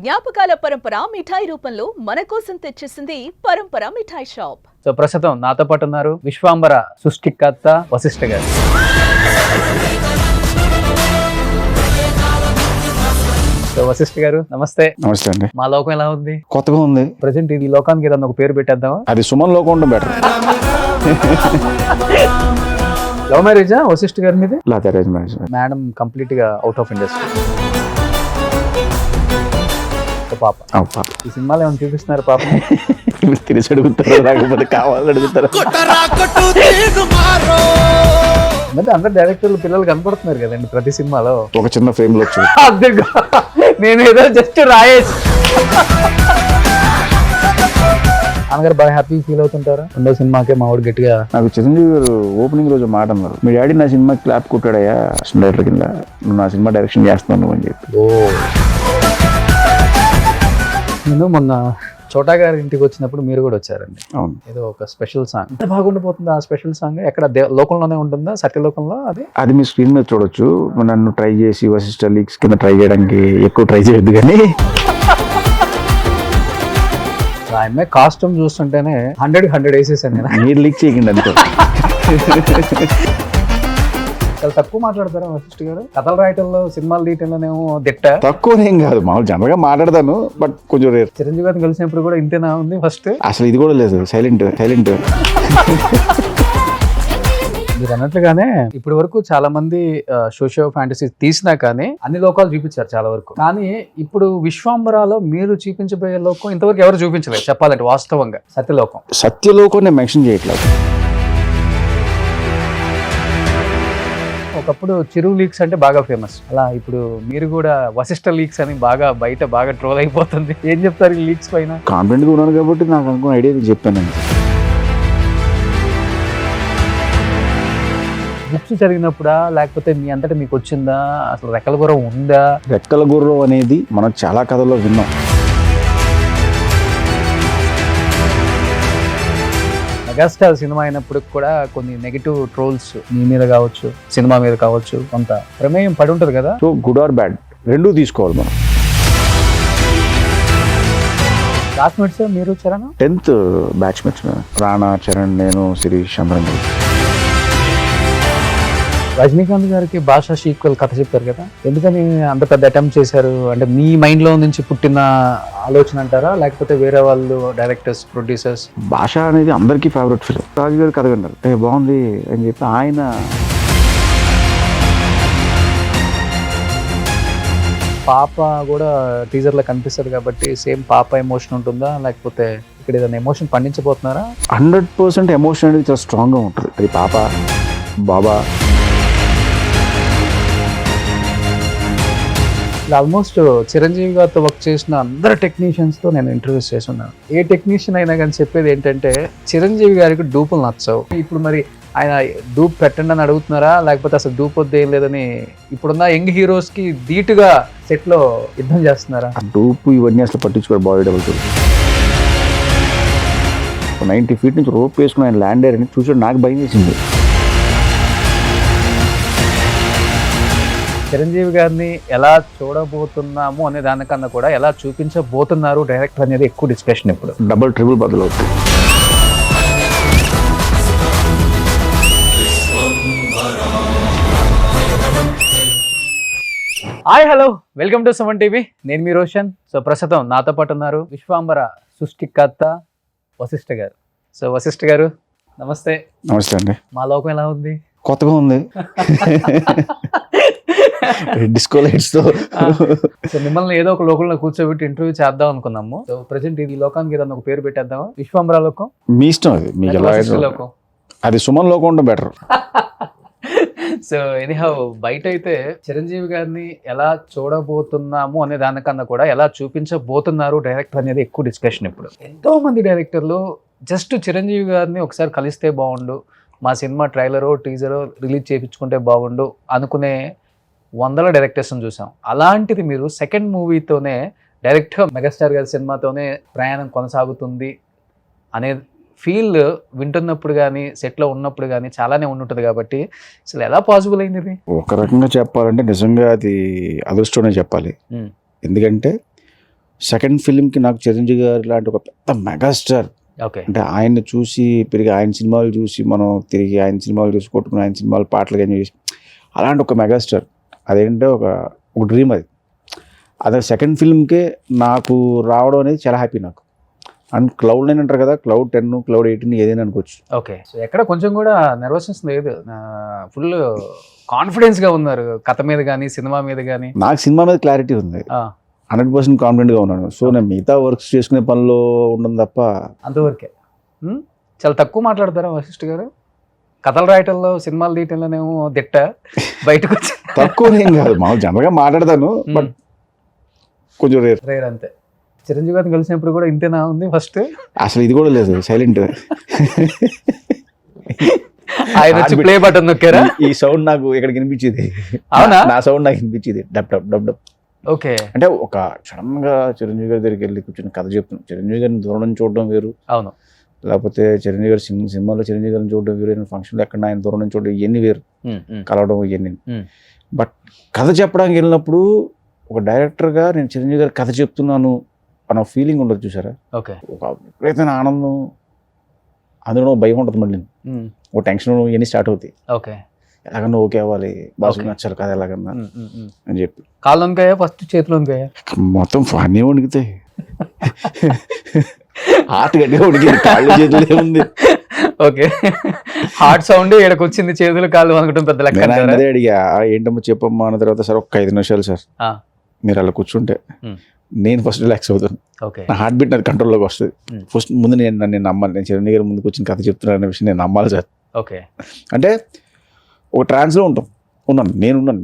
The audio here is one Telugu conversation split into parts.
జ్ఞాపకాల పరంపర మిఠాయి రూపంలో మన కోసం తెచ్చేసింది పరంపర మిఠాయి షాప్. సో ప్రస్తుతం నాతో పాటు ఉన్నారు విశ్వాంబర సృష్టికర్త వశిష్ఠ గారు. సో వశిష్ఠ గారు నమస్తే. నమస్తే అండి. మా లోకం ఎలా ఉంది? కొత్తగా ఉంది. ప్రజెంట్ ఈ లోకానికి ఏదన్నా ఒక పేరు పెట్టేద్దామా? అది సుమన్ లోకం ఉండడం బెటర్. లవ్ మ్యారేజా వశిష్ఠ గారి మీద? లేదా అరేంజ్ మ్యారేజ్. మేడం కంప్లీట్ గా అవుట్ ఆఫ్ ఇండస్ట్రీ. పాప ఈ సినిమాలో ఏమైనా చూపిస్తున్నారు పాప? తిరిగి అడుగుతారు, లేకపోతే కావాలని అడుగుతారు. మరి అందరు డైరెక్టర్లు పిల్లలు కనపడుతున్నారు కదండి ప్రతి సినిమాలో. ఒక చిన్న ఫ్రేమ్ లో వచ్చి నేను ఏదో జస్ట్ రాయేసి అనగారు బాగా హ్యాపీ ఫీల్ అవుతుంటారు. రెండో సినిమాకే మా వాడు గట్టిగా నాకు చిరంజీవి గారు ఓపెనింగ్ రోజు మాట అన్నారు, మీ డాడీ నా సినిమా క్లాప్ కొట్టాడయ్యా డైరెక్టర్ కింద, నువ్వు నా సినిమా డైరెక్షన్ చేస్తున్నావు అని చెప్పి. నేను మొన్న చోటా గారి ఇంటికి వచ్చినప్పుడు మీరు కూడా వచ్చారండి. అవును. ఏదో ఒక స్పెషల్ సాంగ్ ఎంత బాగుండిపోతుంది ఆ స్పెషల్ సాంగ్. ఎక్కడ లోకంలోనే ఉంటుందా, సత్యలోకంలో? అది మీ స్క్రీన్ మీద చూడొచ్చు. నన్ను ట్రై చేసి వశిష్ఠ లీక్స్ కింద ట్రై చేయడానికి ఎక్కువ ట్రై చేయొద్దు, కానీ ఆమె కాస్ట్యూమ్ చూస్తుంటేనే 100 వేసేసాను నేను. మీరు లీక్ చేయకండి అంతే. చాలా తక్కువ మాట్లాడతారా వశిష్ఠ గారు? కథలు రాయటంలో, సినిమాలు తీయటంలోనేమో దిట్ట. తక్కువనేం కాదు, మామూలు జనరల్ గా మాట్లాడతాను, బట్ కొంచెం రేర్. చిరంజీవి గారిని కలిసినప్పుడు కూడా ఇంతేనా ఉంది ఫస్ట్? అసలు ఇది కూడా లేదు, సైలెంట్. మీరు అన్నట్లుగానే ఇప్పటి వరకు చాలా మంది సోషియో ఫ్యాంటసీ తీసినా కానీ అన్ని లోకాలు చూపించారు చాలా వరకు. కానీ ఇప్పుడు విశ్వాంబరాలో మీరు చూపించబోయే లోకం ఇంతవరకు ఎవరు చూపించలేదు చెప్పాలంటే, వాస్తవంగా సత్యలోకం నేను మెన్షన్ చేయట్లేదు. ఒకప్పుడు చిరు లీక్స్ అంటే బాగా ఫేమస్, అలా ఇప్పుడు మీరు కూడా వశిష్ఠ లీక్స్ అని బయట బాగా ట్రోల్ అయిపోతుంది. ఏం చెప్తారు ఈ లీక్స్ పైన? కాన్ఫిడెంట్ గా ఉన్నాను కాబట్టి నాకు అనుకున్న ఐడియా చెప్పాను. బుక్స్ చదివినప్పుడా, లేకపోతే మీ అంతటా మీకు వచ్చిందా? అసలు రెక్కల గుర్రం ఉందా? రెక్కల గుర్రం అనేది మనం చాలా కథల్లో విన్నాం. మెగాస్టార్ సినిమా అయినప్పుడు కూడా కొన్ని నెగిటివ్ ట్రోల్స్ మీ మీద కావచ్చు, సినిమా మీద కావచ్చు, కొంత ప్రమేయం పడి ఉంటుంది కదా. సో గుడ్ ఆర్ బ్యాడ్ రెండూ తీసుకోవాలి మనం. క్లాస్మేట్స్ మీరు చరణ్? 10th బ్యాచ్మేట్స్, రాణా, చరణ్, నేను, శిరీష్, అందరం. రజనీకాంత్ గారికి భాషా సీక్వెల్ కథ చెప్పారు కదా, ఎందుకని అంత పెద్ద అటెంప్ట్ చేశారు? అంటే మీ మైండ్ లో నుంచి పుట్టిన ఆలోచన అంటారా, లేకపోతే వేరే వాళ్ళు డైరెక్టర్స్, ప్రొడ్యూసర్స్? భాష అనేది అందరికీ ఫేవరెట్ ఫిల్మ్. రాజు గారు కథ విన్నారు, బాగుంది అని చెప్పి ఆయన పాప కూడా టీజర్ లో కనిపిస్తుంది కాబట్టి సేమ్ పాప ఎమోషన్ ఉంటుందా, లేకపోతే ఇక్కడ ఏదైనా ఎమోషన్ పండించబోతున్నారా? 100% ఎమోషన్ అనేది చాలా స్ట్రాంగ్ గా ఉంటుంది. అది పాప, బాబా. ఆల్మోస్ట్ చిరంజీవి గారితో వర్క్ చేసిన అందరు టెక్నీషియన్స్తో నేను ఇంటర్వ్యూస్ చేస్తున్నాను. ఏ టెక్నీషియన్ అయినా కానీ చెప్పేది ఏంటంటే చిరంజీవి గారికి డూపులు నచ్చవు. ఇప్పుడు మరి ఆయన డూప్ పెట్టండి అని అడుగుతున్నారా, లేకపోతే అసలు డూప్ వద్దు ఏం లేదని ఇప్పుడున్న యంగ్ హీరోస్ కి ధీటుగా సెట్ లో యుద్ధం చేస్తున్నారా? డూప్ ఇవన్నీ అసలు పట్టించుకోరు. బాడీ డబుల్ 90 feet నుంచి రోప్ వేసుకుని ఆయన ల్యాండ్ అయ్యారని చూసాడు, నాకు భయం వేసింది. చిరంజీవి గారిని ఎలా చూడబోతున్నాము అనే దానికన్నా కూడా ఎలా చూపించబోతున్నారు డైరెక్టర్ అనేది ఎక్కువ డిస్కషన్. ఇప్పుడు డబుల్ ట్రిపుల్ బదులవుతుంది. Hi, hello, welcome to Suman TV. నేను మీ రోషన్. సో ప్రస్తుతం నాతో పాటు ఉన్నారు విశ్వాంబర సృష్టికర్త వశిష్ఠ గారు. సో వశిష్ఠ గారు నమస్తే. నమస్తే అండి. మా లోకం ఎలా ఉంది? కొత్తగా ఉంది. డిస్కో లైట్స్ తో. సో మిమ్మల్ని ఏదో ఒక లోకంలో కూర్చోబెట్టి ఇంటర్వ్యూ చేద్దాం అనుకున్నాము. సో ప్రెసెంట్ ఈ లోకానికి ఏదైనా ఒక పేరు పెట్టేద్దామా? విశ్వాంబర లోకం మీ ఇష్టం, అది మీకు ఎలా లోకం. అది సుమన్ లోకం ఉండడం బెటర్. సో ఎనీహౌ బయట అయితే చిరంజీవి గారిని ఎలా చూడబోతున్నాము అనే దానికన్నా కూడా ఎలా చూపించబోతున్నారు డైరెక్టర్ అనేది ఎక్కువ డిస్కషన్. ఇప్పుడు ఎంతో మంది డైరెక్టర్లు జస్ట్ చిరంజీవి గారిని ఒకసారి కలిస్తే బాగుండు, మా సినిమా ట్రైలరో టీజరో రిలీజ్ చేయించుకుంటే బాగుండు అనుకునే 100 డైరెక్టర్స్ని చూసాం. అలాంటిది మీరు సెకండ్ మూవీతోనే డైరెక్ట్గా మెగాస్టార్ గారి సినిమాతోనే ప్రయాణం కొనసాగుతుంది అనే ఫీల్ వింటున్నప్పుడు కానీ, సెట్లో ఉన్నప్పుడు కానీ చాలానే ఉంటుంటుంది. కాబట్టి అసలు ఎలా పాసిబుల్ అయింది ఇది? ఒక రకంగా చెప్పాలంటే నిజంగా అది అదృష్టమే చెప్పాలి. ఎందుకంటే సెకండ్ ఫిల్మ్కి నాకు చిరంజీవి గారు లాంటి ఒక పెద్ద మెగాస్టార్, ఓకే అంటే ఆయన్ని చూసి పెరిగి ఆయన సినిమాలు చూసి మనం తిరిగి ఆయన సినిమాలు చూసి కొట్టుకుని ఆయన సినిమాలు పాటలు కానీ చూసి అలాంటి ఒక మెగాస్టార్, అదేంటంటే ఒక డ్రీమ్ అది. అదే సెకండ్ ఫిల్మ్కే నాకు రావడం అనేది చాలా హ్యాపీ నాకు. అండ్ క్లౌడ్ 9 అంటారు కదా, క్లౌడ్ 10 క్లౌడ్ 18 ఏదైనా అనుకోవచ్చు. ఓకే. సో ఎక్కడ కొంచెం కూడా నెర్వస్నెస్ లేదు, ఫుల్ కాన్ఫిడెన్స్గా ఉన్నారు కథ మీద కానీ సినిమా మీద కానీ. నాకు సినిమా మీద క్లారిటీ ఉంది, 100% కాన్ఫిడెంట్గా ఉన్నాను. సో నేను మిగతా వర్క్స్ చేసుకునే పనిలో ఉండడం తప్ప అంతవరకే. చాలా తక్కువ మాట్లాడతారా వశిష్ఠ గారు? కథలు రాయటంలో సినిమాలు తీయటంలోనేమో దిట్ట, బయటకు వచ్చి తక్కువనేం కాదు, మామూలు జనరల్గా మాట్లాడతాను, బట్ కొంచెం రేర్ అంతే. చిరంజీవి గారిని కలిసినప్పుడు కూడా ఇంతేనా ఉంది ఫస్ట్? అసలు ఇది కూడా లేదు, సైలెంట్. ఆయన వచ్చి ప్లే బటన్ నొక్కారా? ఈ సౌండ్ నాకు ఇక్కడ వినిపించేది. అవునా? నా సౌండ్ నాకు వినిపించేది, dub dub dub dub. Okay. అంటే ఒక సడన్ గా చిరంజీవి గారి దగ్గరికి వెళ్ళి కూర్చొని కథ చెప్తున్నాను. చిరంజీవి గారిని దూరం నుంచి చూడడం వేరు, అవును. లేకపోతే చిరంజీవి గారి సినిమాలో చిరంజీవి గారిని చూడడం వేరు, ఫంక్షన్లో ఎక్కడ ఆయన దూరం నుంచి చూడడం ఇవన్నీ వేరు, కలవడం ఇవన్నీ. బట్ కథ చెప్పడానికి వెళ్ళినప్పుడు ఒక డైరెక్టర్గా నేను చిరంజీవి గారి కథ చెప్తున్నాను అన్న ఫీలింగ్ ఉండదు చూసారా, ఓకే. ఒక విపరీతమైన ఆనందం, అందులో భయం ఉంటుంది, మళ్ళీ ఒక టెన్షన్ ఇవన్నీ స్టార్ట్ అవుతాయి. ఓకే. ఎలాగన్నా ఓకే అవ్వాలి, బాసుకు నచ్చాలి కదా ఎలాగన్నా అని చెప్పి. కాళ్ళు వణికాయా ఫస్ట్, చేతులు వణికాయా? మొత్తం అన్నీ వణికితాయి, హార్ట్ గట్టిగా వణికింది, కాళ్ళు చేతులు ఉంది. ఓకే. హార్ట్ సౌండ్ ఇక్కడికి వచ్చింది, చేతులు కాళ్ళు వణకటం పెద్ద లెక్క. అదే అడిగా, ఏంటమ్మా చెప్పమ్మా అన్న తర్వాత, సార్ ఒక 5 నిమిషాలు సార్ మీరు అలా కూర్చుంటే నేను ఫస్ట్ రిలాక్స్ అవుతాను, నా హార్ట్ బీట్ నాది కంట్రోల్లోకి వస్తుంది. ఫస్ట్ ముందు నేను నమ్మాలి, నేను చిరంజీవి గారి ముందుకు వచ్చిన కథ చెప్తున్నాను అనే విషయం నేను నమ్మాలి సార్. ఓకే. అంటే ఒక ట్రాన్స్లో నేనున్నాను.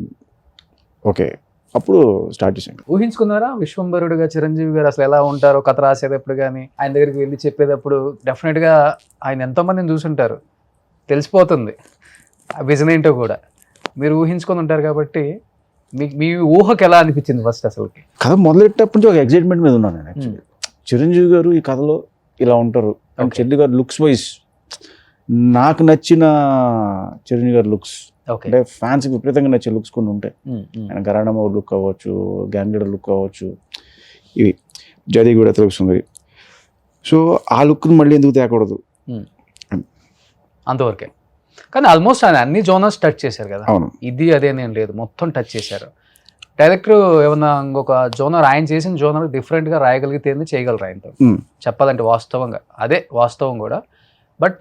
ఓకే, అప్పుడు స్టార్ట్ చేశాను. ఊహించుకున్నారా విశ్వంభరుడుగా చిరంజీవి గారు అసలు ఎలా ఉంటారో కథ రాసేటప్పుడు కానీ, ఆయన దగ్గరికి వెళ్ళి చెప్పేటప్పుడు? డెఫినెట్గా ఆయన ఎంతోమందిని చూసుంటారు, తెలిసిపోతుంది ఆ విజన్ ఏంటో కూడా. మీరు ఊహించుకొని ఉంటారు కాబట్టి మీ ఊహకు ఎలా అనిపించింది ఫస్ట్ అసలుకి? కథ మొదలెట్టేటప్పటి నుంచి ఒక ఎగ్జైట్మెంట్ మీద ఉన్నాను నేను. యాక్చువల్లీ చిరంజీవి గారు ఈ కథలో ఇలా ఉంటారు, అండ్ చిరంజీవి గారు లుక్స్ వైజ్ నాకు నచ్చిన చిరంజీవి గారి లుక్స్, అంటే ఫ్యాన్స్కి విపరీతంగా నచ్చే లుక్స్ కొన్ని ఉంటాయి. ఆయన గరాణమ్మ లుక్ అవ్వచ్చు, గ్యాంగ్ లీడర్ లుక్ అవ్వచ్చు, ఇవి జది కూడా తెలుస్తుంది. సో ఆ లుక్ని మళ్ళీ ఎందుకు తేకూడదు అంతవరకే. కానీ ఆల్మోస్ట్ ఆయన అన్ని జోనర్స్ టచ్ చేశారు కదా. అవును, ఇది అదేనేం లేదు, మొత్తం టచ్ చేశారు. డైరెక్టర్ ఏమన్నా ఇంకొక జోనర్, ఆయన చేసిన జోనర్ డిఫరెంట్గా రాయగలిగితే చేయగలరు ఆయనతో, చెప్పాలంటే వాస్తవంగా అదే వాస్తవం కూడా. బట్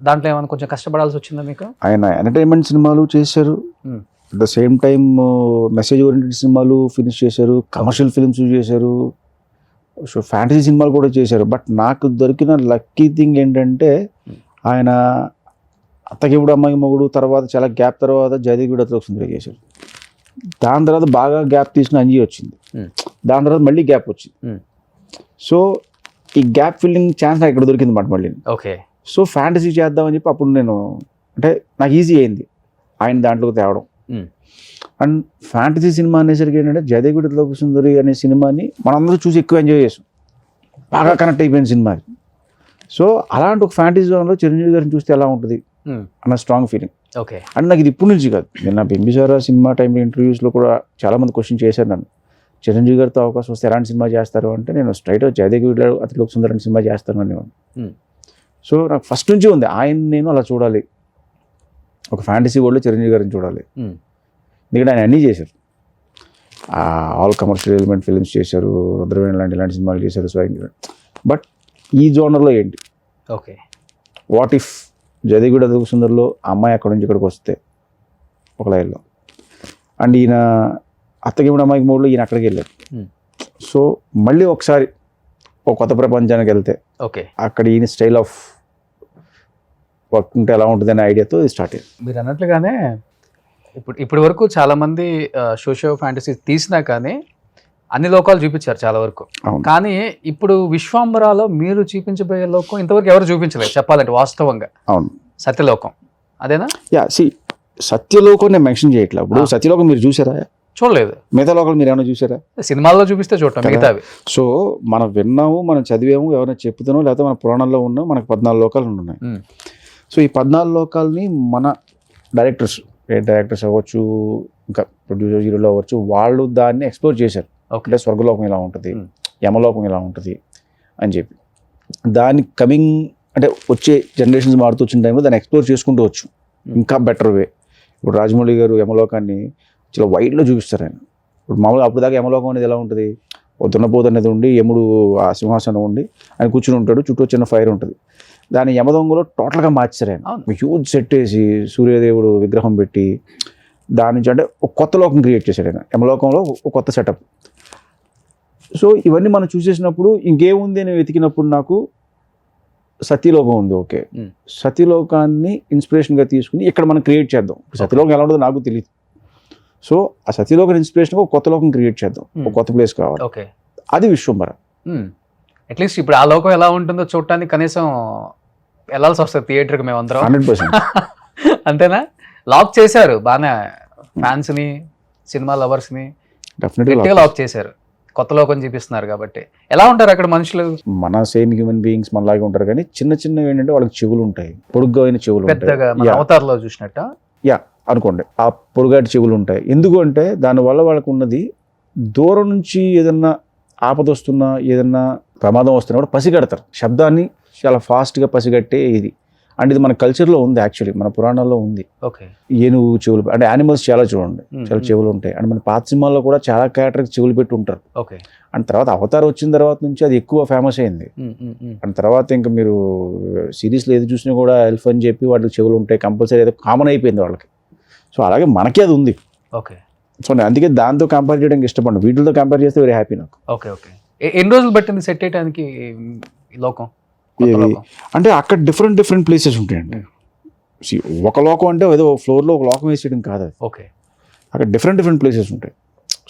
దాంట్లో ఏమైనా కొంచెం కష్టపడాల్సి వచ్చిందా మీకు? ఆయన ఎంటర్టైన్మెంట్ సినిమాలు చేశారు, at the same time message oriented సినిమాలు ఫినిష్ చేశారు, కమర్షియల్ ఫిల్మ్స్ చేశారు, సో ఫ్యాంటసీ సినిమాలు కూడా చేశారు. బట్ నాకు దొరికిన లక్కీ థింగ్ ఏంటంటే, ఆయన అత్తకిప్పుడు అమ్మాయి మొగుడు తర్వాత చాలా గ్యాప్ తర్వాత జయదేవిడ సుందరి చేశారు. దాని తర్వాత బాగా గ్యాప్ తీసిన అంజీ వచ్చింది, దాని తర్వాత మళ్ళీ గ్యాప్ వచ్చింది. సో ఈ గ్యాప్ ఫిల్లింగ్ ఛాన్స్ నాకు ఇక్కడ దొరికింది మాట మళ్ళీ. ఓకే. సో ఫ్యాంటసీ చేద్దామని చెప్పి అప్పుడు నేను, అంటే నాకు ఈజీ అయింది ఆయన దాంట్లోకి తేవడం. అండ్ ఫ్యాంటసీ సినిమా అనేసరికి ఏంటంటే జయదేవిడ సుందరి అనే సినిమాని మనందరూ చూసి ఎక్కువ ఎంజాయ్ చేసాం, బాగా కనెక్ట్ అయిపోయిన సినిమా. సో అలాంటి ఒక ఫ్యాంటసీ జోన్లో చిరంజీవి గారిని చూస్తే ఎలా ఉంటుంది అన్న స్ట్రాంగ్ ఫీలింగ్. ఓకే. అండ్ నాకు ఇది ఇప్పుడు నుంచి కాదు, నేను నా బింబిసారా సినిమా టైంలో ఇంటర్వ్యూస్లో కూడా చాలామంది క్వశ్చన్ చేశారు నన్ను, చిరంజీవి గారితో అవకాశం వస్తే ఎలాంటి సినిమా చేస్తారు అంటే, నేను స్ట్రైట్ జయదేవి అతిలోక సుందర్ అనే సినిమా చేస్తాను అనేవాడు. సో నాకు ఫస్ట్ నుంచి ఉంది ఆయన నేను అలా చూడాలి, ఒక ఫ్యాంటసీ వరల్డ్లో చిరంజీవి గారిని చూడాలి. ఎందుకంటే ఆయన అన్నీ చేశారు, ఆల్ కమర్షియల్ ఎలిమెంట్ ఫిల్మ్స్ చేశారు, రుద్రవేణి ఇలాంటి సినిమాలు చేశారు స్వయంగా. బట్ ఈ జోనర్లో ఏంటి, ఓకే, వాట్ ఇఫ్ జయదేవి అతిలోక సుందర్లో అమ్మాయి అక్కడి నుంచి ఇక్కడికి వస్తే ఒక లైన్లో, అండ్ ఈయన అత్తగిప్పుడు అమ్మాయికి మూడులో ఈయన అక్కడికి వెళ్ళారు. సో మళ్ళీ ఒకసారి ఒక కొత్త ప్రపంచానికి వెళ్తే ఓకే, అక్కడ ఈయన స్టైల్ ఆఫ్ వర్క్ ఉంటే ఎలా ఉంటుంది అనే ఐడియాతో స్టార్ట్ అయ్యింది. మీరు అన్నట్లుగానే ఇప్పటి వరకు చాలామంది సోషియో ఫ్యాంటసీ తీసినా కానీ అన్ని లోకాలు చూపించారు చాలా వరకు. కానీ ఇప్పుడు విశ్వాంబరాలో మీరు చూపించబోయే లోకం ఇంతవరకు ఎవరు చూపించలేదు చెప్పాలంటే వాస్తవంగా. అవును, సత్యలోకం అదేనా? యా, సత్యలోకం నేను మెన్షన్ చేయట్లేదు. ఇప్పుడు సత్యలోకం మీరు చూసారా? చూడలేదు. మిగతా లోకాలు మీరు ఏమైనా చూసారా? సినిమాల్లో చూపిస్తే చూడటం, మిగతావి. సో మనం విన్నాము, మనం చదివాము, ఎవరైనా చెప్తున్నాము, లేకపోతే మన పురాణంలో ఉన్నాం, మనకు 14 లోకాలు ఉన్నాయి. సో ఈ 14 లోకాలని మన డైరెక్టర్స్ అవ్వచ్చు, ఇంకా ప్రొడ్యూసర్ హీరోలు అవ్వచ్చు, వాళ్ళు దాన్ని ఎక్స్ప్లోర్ చేశారు. ఓకే అంటే స్వర్గలోకం ఇలా ఉంటుంది, Hmm. యమలోకం ఇలా ఉంటుంది అని చెప్పి దాని కమింగ్ అంటే వచ్చే జనరేషన్స్ మారుతూ వచ్చిన టైంలో దాన్ని ఎక్స్ప్లోర్ చేసుకుంటూ వచ్చు ఇంకా బెటర్ వే. ఇప్పుడు రాజమౌళి గారు యమలోకాన్ని చాలా వైడ్లో చూపిస్తారు ఆయన. ఇప్పుడు మామూలుగా అప్పుడు దాకా యమలోకం అనేది ఎలా ఉంటుంది, ఓ దున్నపోతు అనేది ఉండి యముడు ఆ సింహాసనం ఉండి ఆయన కూర్చుని ఉంటాడు, చుట్టూ చిన్న ఫైర్ ఉంటుంది. దాని యమదొంగలో టోటల్గా మార్చారు ఆయన. అవును. హ్యూజ్ సెట్ వేసి సూర్యదేవుడు విగ్రహం పెట్టి దాని నుంచి అంటే ఒక కొత్త లోకం క్రియేట్ చేశాడు ఆయన. యమలోకంలో ఒక కొత్త సెటప్. సో ఇవన్నీ మనం చూసేసినప్పుడు ఇంకేముంది అని వెతికినప్పుడు నాకు సతీలోకం ఉంది. Okay, Hmm. సతీలోకాన్ని ఇన్స్పిరేషన్గా తీసుకుని ఇక్కడ మనం క్రియేట్ చేద్దాం. సతీలోకం ఎలా ఉంటుందో నాకు తెలియదు. సో ఆ సతీలోకం ఇన్స్పిరేషన్గా ఒక కొత్త లోకం క్రియేట్ చేద్దాం, ఒక కొత్త ప్లేస్ కావాలి. ఓకే అది విశ్వంబర. అట్లీస్ట్ ఇప్పుడు ఆ లోకం ఎలా ఉంటుందో చూడటానికి కనీసం వెళ్ళాల్సి వస్తుంది థియేటర్కి మేమందరం. 100%. అంతేనా? లాక్ చేశారు బాగానే ఫ్యాన్స్ని, సినిమా లవర్స్ని గట్టిగా డెఫినెట్గా లాక్ చేశారు. కొత్త లోకం చూపిస్తున్నారు కాబట్టి. ఎలా ఉంటారు అక్కడ మనుషులు? మన సేమ్ హ్యూమన్ బీయింగ్స్ మనలాగే ఉంటారు, కానీ చిన్న చిన్నవి ఏంటంటే వాళ్ళకి చెవులు ఉంటాయి, పొడుగ్గా అయిన చెవులు పెద్దగా మన ఉంటాయి. అవతార్లో చూసినట్ట. అనుకోండి ఆ పొడుగాటి చెవులు ఉంటాయి. ఎందుకు అంటే దానివల్ల వాళ్ళకు ఉన్నది దూరం నుంచి ఏదన్నా ఆపద వస్తున్నా ఏదన్నా ప్రమాదం వస్తున్నా కూడా పసిగడతారు. శబ్దాన్ని చాలా ఫాస్ట్గా పసిగట్టే ఇది. అండ్ ఇది మన కల్చర్లో ఉంది, యాక్చువల్లీ మన పురాణాల్లో ఉంది. ఓకే ఏనుగు చెవులు అంటే యానిమల్స్ చాలా చూడండి చాలా చెవులు ఉంటాయి. అండ్ మన పాత సినిమాల్లో కూడా చాలా క్యారెక్టర్కి చెవులు పెట్టి ఉంటారు. ఓకే అండ్ తర్వాత అవతారం వచ్చిన తర్వాత నుంచి అది ఎక్కువ ఫేమస్ అయింది. అండ్ తర్వాత ఇంకా మీరు సిరీస్లో ఏది చూసినా కూడా ఎల్ఫ్ అని చెప్పి వాటికి చెవులు ఉంటాయి కంపల్సరీ, ఏదో కామన్ అయిపోయింది వాళ్ళకి. సో అలాగే మనకి అది ఉంది. ఓకే సో నేను అందుకే దాంతో కంపేర్ చేయడానికి ఇష్టపడను, వీటితో కంపేర్ చేస్తే వెరీ హ్యాపీ నాకు. ఓకే ఓకే ఎన్ని రోజులు పట్టింది సెట్ చేయడానికి ఈ లోకం? కొత్త ఇది లోకం. అంటే అక్కడ డిఫరెంట్ ప్లేసెస్ ఉంటాయండి. See, ఒక లోకం అంటే ఏదో ఫ్లోర్లో ఒక లోకం వేసేయడం కాదు అది. ఓకే అక్కడ డిఫరెంట్ ప్లేసెస్ ఉంటాయి.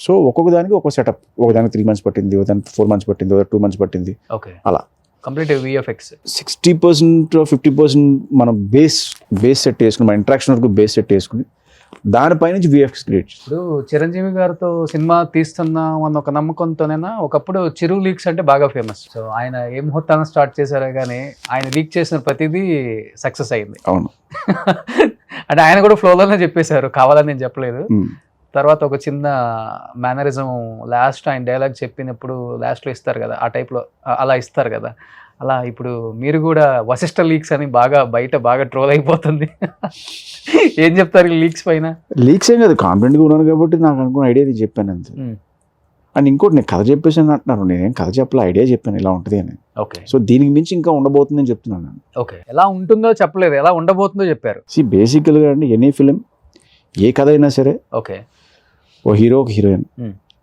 సో ఒక్కొక్క దానికి ఒక సెటప్, ఒక దానికి 3 months పట్టింది, ఒక దానికి 4 months పట్టింది, ఒక 2 months పట్టింది. ఓకే అలా కంప్లీట్ విఎఫ్ఎక్స్ 60% 50% మనం బేస్ సెట్ వేసుకుని మన ఇంట్రాక్షన్ వరకు బేస్ సెట్ వేసుకుని దానిపై నుంచి విఎఫ్ఎక్స్ క్రియేట్. ఇప్పుడు చిరంజీవి గారితో సినిమా తీస్తున్నాం అన్న ఒక నమ్మకంతోనైనా ఒకప్పుడు చిరు లీక్స్ అంటే బాగా ఫేమస్. సో ఆయన ఏ ముహూర్తాన్ని స్టార్ట్ చేశారో కానీ ఆయన లీక్ చేసిన ప్రతిదీ సక్సెస్ అయింది. అవును. అంటే ఆయన కూడా ఫ్లోలోనే చెప్పేశారు, కావాలని నేను చెప్పలేదు. Hmm. తర్వాత ఒక చిన్న మేనరిజం లాస్ట్ ఆయన డైలాగ్ చెప్పినప్పుడు లాస్ట్లో ఇస్తారు కదా, ఆ టైప్లో అలా ఇస్తారు కదా. అలా ఇప్పుడు మీరు కూడా వశిష్ట లీక్స్ అని బాగా ట్రోల్ అయిపోతుంది. ఏం చెప్తారు ఈ లీక్స్ పైన? లీక్స్ ఏం కాదు, కాన్ఫిడెంట్గా ఉన్నాను కాబట్టి నాకు అనుకున్న ఐడియా చెప్పాను అంతే. అండ్ ఇంకోటి నేను కథ చెప్పేసాను అంటున్నారు, నేనేం కథ చెప్పలే, ఐడియా చెప్పాను ఇలా ఉంటుంది అని. ఓకే సో దీనికి మించి ఇంకా ఉండబోతుందని చెప్తున్నాను నేను. ఓకే ఎలా ఉంటుందో చెప్పలేదు, ఎలా ఉండబోతుందో చెప్పారు. బేసికల్గా అండి ఎనీ ఫిలిం ఏ కథ అయినా సరే ఓకే ఓ హీరో ఒక హీరోయిన్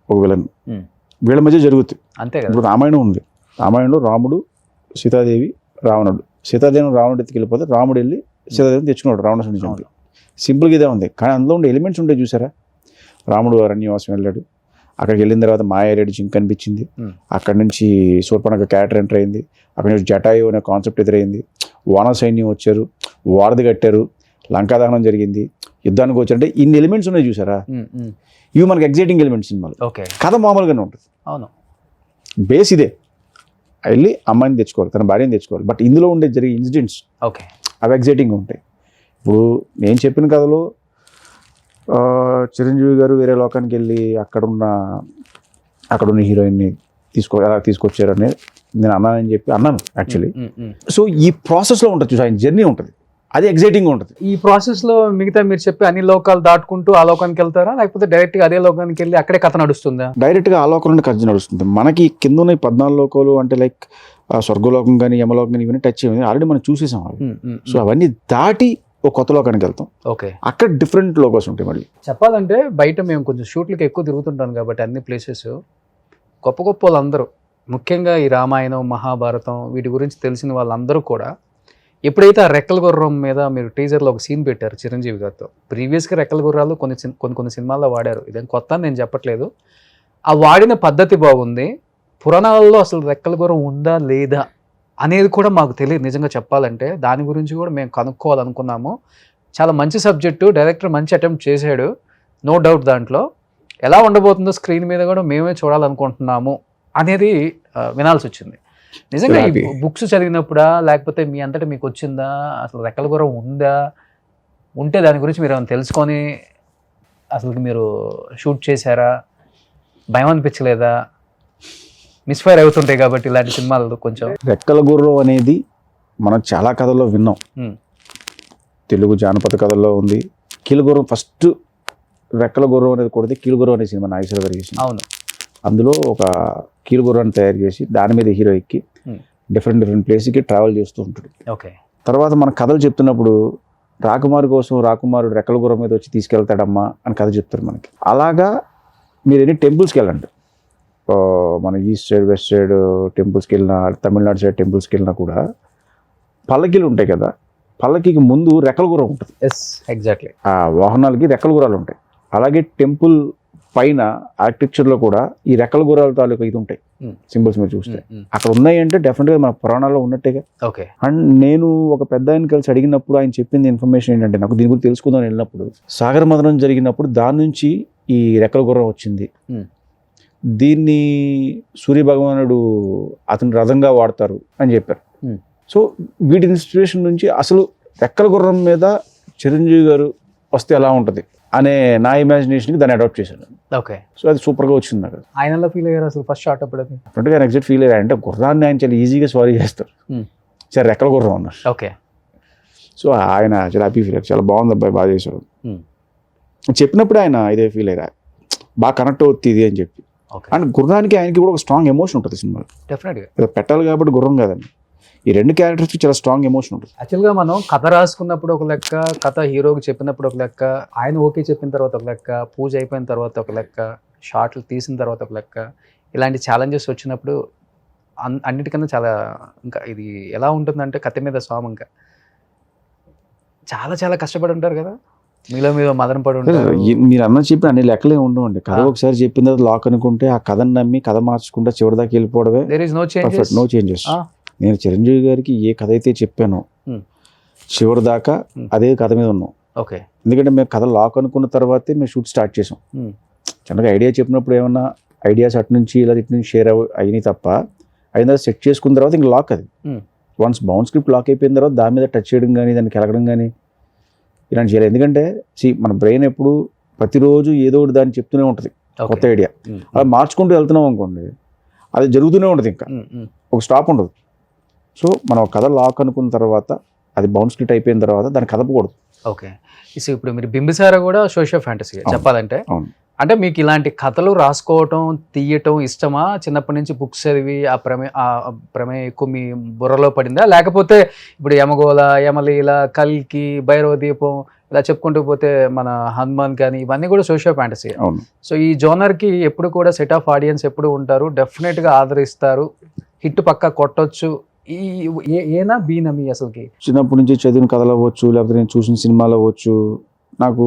ఒక విలన్ వీళ్ళ మధ్య జరుగుతుంది. అంతే కదా. ఇప్పుడు రామాయణం ఉంది, రామాయణంలో రాముడు సీతాదేవి రావణుడు, సీతాదేవిని రావణుడు ఎత్తుకెళ్ళిపోతే రాముడు వెళ్ళి సీతాదేవిని తెచ్చుకున్నాడు రావణాసురుడిని చంపి. సింపుల్గా ఇదే ఉంది, కానీ అందులో ఉండే ఎలిమెంట్స్ ఉంటాయి చూసారా. రాముడు అరణ్యవాసం వెళ్ళాడు, అక్కడికి వెళ్ళిన తర్వాత మాయారెడ్డి జింక్ కనిపించింది, అక్కడి నుంచి శూర్పణఖ క్యారెక్టర్ ఎంటర్ అయింది, అక్కడి నుంచి జటాయు అనే కాన్సెప్ట్ ఎదురైంది, వానర సైన్యం వచ్చారు, వారధి కట్టారు, లంకాదహనం జరిగింది, యుద్ధానికి వచ్చారంటే ఇన్ని ఎలిమెంట్స్ ఉన్నాయి చూసారా. ఇవి మనకి ఎగ్జైటింగ్ ఎలిమెంట్స్ సినిమాలు. ఓకే కథ మామూలుగానే ఉంటుంది, అవును బేస్ ఇదే, వెళ్ళి అమ్మాయిని తెచ్చుకోవాలి, తన భార్యని తెచ్చుకోవాలి. బట్ ఇందులో ఉండే జరిగే ఇన్సిడెంట్స్ ఓకే అవి ఎగ్జైటింగ్గా ఉంటాయి. ఇప్పుడు నేను చెప్పిన కథలో చిరంజీవి గారు వేరే లోకానికి వెళ్ళి అక్కడున్న హీరోయిన్ని ఎలా తీసుకొచ్చారని నేను అన్నాను యాక్చువల్లీ. సో ఈ ప్రాసెస్లో ఉంటుంది చూసి ఆయన జర్నీ ఉంటుంది, అది ఎగ్జైటింగ్గా ఉంటుంది. ఈ ప్రాసెస్లో మిగతా మీరు చెప్పి అన్ని లోకాలు దాటుకుంటూ ఆ లోకానికి వెళ్తారా, లేకపోతే డైరెక్ట్గా అదే లోకానికి వెళ్ళి అక్కడే కథ నడుస్తుందా? డైరెక్ట్గా ఆ లోకంలో కథ నడుస్తుంది. మనకి కింద ఉన్న 14 లోకాలు అంటే లైక్ స్వర్గలోకం కానీ యమలోకం కానీ ఇవన్నీ టచ్ అయ్యింది, ఆల్రెడీ మనం చూసేసాం అవి. సో అవన్నీ దాటి ఒక కొత్త లోకానికి వెళ్తాం, ఓకే అక్కడ డిఫరెంట్ లోకాస్ ఉంటాయి. మళ్ళీ చెప్పాలంటే బయట మేము కొంచెం షూట్లకి ఎక్కువ తిరుగుతుంటాం కాబట్టి అన్ని ప్లేసెస్ గొప్ప వాళ్ళందరూ, ముఖ్యంగా ఈ రామాయణం మహాభారతం వీటి గురించి తెలిసిన వాళ్ళందరూ కూడా ఎప్పుడైతే ఆ రెక్కల గుర్రం మీద మీరు టీజర్లో ఒక సీన్ పెట్టారు చిరంజీవి గారితో, ప్రీవియస్గా రెక్కల గుర్రాలు కొన్ని సినిమాల్లో వాడారు, ఇదేం కొత్త అని నేను చెప్పట్లేదు, ఆ వాడిన పద్ధతి బాగుంది. పురాణాలలో అసలు రెక్కల గుర్రం ఉందా లేదా అనేది కూడా మాకు తెలియదు నిజంగా చెప్పాలంటే, దాని గురించి కూడా మేము కనుక్కోవాలనుకున్నాము. చాలా మంచి సబ్జెక్టు, డైరెక్టర్ మంచి అటెంప్ట్ చేశాడు, నో డౌట్. దాంట్లో ఎలా ఉండబోతుందో స్క్రీన్ మీద కూడా మేమే చూడాలనుకుంటున్నాము అనేది వినాల్సి వచ్చింది. నిజంగా ఈ బుక్స్ చదివినప్పుడా లేకపోతే మీ అంతటా మీకు వచ్చిందా, అసలు రెక్కల గుర్రం ఉందా, ఉంటే దాని గురించి మీరు ఏమైనా తెలుసుకొని అసలు మీరు షూట్ చేశారా, భయం అనిపించలేదా? మిస్ఫైర్ అవుతుంటాయి కాబట్టి ఇలాంటి సినిమాలు కొంచెం. రెక్కల గుర్రం అనేది మనం చాలా కథల్లో విన్నాం. తెలుగు జానపద కథల్లో ఉంది. కీలుగుర్రం ఫస్ట్ రెక్కల గుర్రం అనేది కొడితే కీలుగుర్రం అనే సినిమా నాగేశ్వర గారు చేసింది. అవును. అందులో ఒక కీలుగుర్రాన్ని తయారు చేసి దాని మీద హీరో ఎక్కి డిఫరెంట్ ప్లేస్కి ట్రావెల్ చేస్తూ ఉంటాడు. ఓకే. తర్వాత మన కథలు చెప్తున్నప్పుడు రాకుమారు కోసం రాకుమారుడు రెక్కల గుర్రం మీద వచ్చి తీసుకెళ్తాడమ్మా అని కథ చెప్తారు మనకి. అలాగా మీరు ఎన్ని టెంపుల్స్కి వెళ్ళండి, మన ఈస్ట్ సైడ్ వెస్ట్ సైడ్ టెంపుల్స్కి వెళ్ళినా, తమిళనాడు సైడ్ టెంపుల్స్కి వెళ్ళినా కూడా పల్లకీలు ఉంటాయి కదా, పల్లకీకి ముందు రెక్కల గుర్రం ఉంటుంది. Yes, exactly. ఆ వాహనాలకి రెక్కల గుర్రాలు ఉంటాయి. అలాగే టెంపుల్ పైన ఆర్కిటెక్చర్లో కూడా ఈ రెక్కల గుర్రాల తాలూకు ఇది ఉంటాయి సింబల్స్ మీరు చూస్తే. అక్కడ ఉన్నాయి అంటే డెఫినెట్గా మన పురాణాల్లో ఉన్నట్టేగా. ఓకే. అండ్ నేను ఒక పెద్ద ఆయన కలిసి అడిగినప్పుడు ఆయన చెప్పింది ఇన్ఫర్మేషన్ ఏంటంటే, నాకు దీని గురించి తెలుసుకుందాం వెళ్ళినప్పుడు, సాగర మదనం జరిగినప్పుడు దాని నుంచి ఈ రెక్కల గుర్రం వచ్చింది, దీన్ని సూర్య భగవానుడు అతని రథంగా వాడతారు అని చెప్పారు. సో వీటి ఇన్స్పిరేషన్ నుంచి అసలు రెక్కల గుర్రం మీద చిరంజీవి గారు వస్తే ఎలా ఉంటుంది అనే నా ఇమాజినేషన్కి దాన్ని అడాప్ట్ చేశాను. ఓకే. సో అది సూపర్గా వచ్చింది నాకు. ఆయన ఎలా ఫీల్ అయ్యారు అసలు ఫస్ట్ షాట్ అప్పుడు? అది అంటే ఆయన ఎగ్జాక్ట్ ఫీల్ అయ్యారు అంటే గుర్రాన్ని ఆయన చాలా ఈజీగా స్వారీ చేస్తారు, సరే రెక్కల గుర్రం అన్నారు. ఓకే. సో ఆయన చాలా హ్యాపీ ఫీల్ అయ్యారు, చాలా బాగుంది అబ్బాయి, బాగా చేశాడు చెప్పినప్పుడు ఆయన ఇదే ఫీల్ అయ్యారు, బాగా కనెక్ట్ అవుతుంది ఇది అని చెప్పి. అండ్ గుర్రానికి ఆయనకి కూడా ఒక స్ట్రాంగ్ ఎమోషన్ ఉంటుంది సినిమాలో. డెఫినెట్గా ఏదో పెట్టాలి కాబట్టి గుర్రం కాదండి, ఈ రెండు క్యారెక్టర్స్కి చాలా స్ట్రాంగ్ ఎమోషన్ ఉంటుంది. యాక్చువల్గా మనం కథ రాసుకున్నప్పుడు ఒక లెక్క, కథ హీరోకి చెప్పినప్పుడు ఒక లెక్క, ఆయన ఓకే చెప్పిన తర్వాత ఒక లెక్క, పూజ అయిపోయిన తర్వాత ఒక లెక్క, షార్ట్లు తీసిన తర్వాత ఒక లెక్క, ఇలాంటి ఛాలెంజెస్ వచ్చినప్పుడు అన్నిటికన్నా చాలా ఇంకా ఇది ఎలా ఉంటుందంటే కథ మీద స్వామి ఇంకా చాలా చాలా కష్టపడి ఉంటారు కదా, మీలో మీద మదన పడి ఉంటారు. మీరు అన్న చెప్పిన అన్ని లెక్కలే ఉండవండి. కథ ఒకసారి చెప్పిన తర్వాత లాక్ అనుకుంటే ఆ కథను నమ్మి కథ మార్చుకుంటే చివరిదాకా వెళ్ళిపోవడమే. There is no changes. నేను చిరంజీవి గారికి ఏ కథ అయితే చెప్పానో చివరి దాకా అదే కథ మీద ఉన్నాం. ఓకే. ఎందుకంటే మేము కథ లాక్ అనుకున్న తర్వాతే మేము షూట్ స్టార్ట్ చేసాం. చిన్నగా ఐడియా చెప్పినప్పుడు ఏమన్నా ఐడియాస్ అటు నుంచి ఇలా ఇటు నుంచి షేర్ అయినాయి తప్ప, అయినా సెట్ చేసుకున్న తర్వాత ఇంకా లాక్ అది. వన్స్ బౌండ్ స్క్రిప్ట్ లాక్ అయిపోయిన తర్వాత దాని మీద టచ్ చేయడం కానీ దాన్ని కెలగడం కానీ ఇలాంటి చేయాలి. ఎందుకంటే మన బ్రెయిన్ ఎప్పుడు ప్రతిరోజు ఏదో ఒకటి దాన్ని చెప్తూనే ఉంటుంది కొత్త ఐడియా. అలా మార్చుకుంటూ వెళ్తున్నాం అనుకోండి, అది జరుగుతూనే ఉంటుంది, ఇంకా ఒక స్టాప్ ఉండదు. సో మనం కథ లాక్ అనుకున్న తర్వాత అది బౌండ్ స్క్రిప్ట్ అయిపోయిన తర్వాత దాన్ని కదపకూడదు. ఓకే. సో ఇప్పుడు మీరు బింబిసార కూడా సోషల్ ఫ్యాంటసీ చెప్పాలంటే, అంటే మీకు ఇలాంటి కథలు రాసుకోవటం తీయటం ఇష్టమా? చిన్నప్పటి నుంచి బుక్స్ చదివి ఆ ప్రమేయం ఎక్కువ మీ బుర్రలో పడిందా? లేకపోతే ఇప్పుడు యమగోళ, యమలీల, కల్కి, భైరవ దీపం ఇలా చెప్పుకుంటూ పోతే మన హనుమాన్ కానీ ఇవన్నీ కూడా సోషల్ ఫ్యాంటసీ. సో ఈ జోనర్కి ఎప్పుడు కూడా సెట్ ఆఫ్ ఆడియన్స్ ఎప్పుడు ఉంటారు, డెఫినెట్గా ఆదరిస్తారు, హిట్ పక్కా కొట్టొచ్చు, ఏనా బీనా మీ అసలుకి? చిన్నప్పటి నుంచి చదివిన కథలు అవ్వచ్చు, లేకపోతే నేను చూసిన సినిమాలు అవ్వచ్చు, నాకు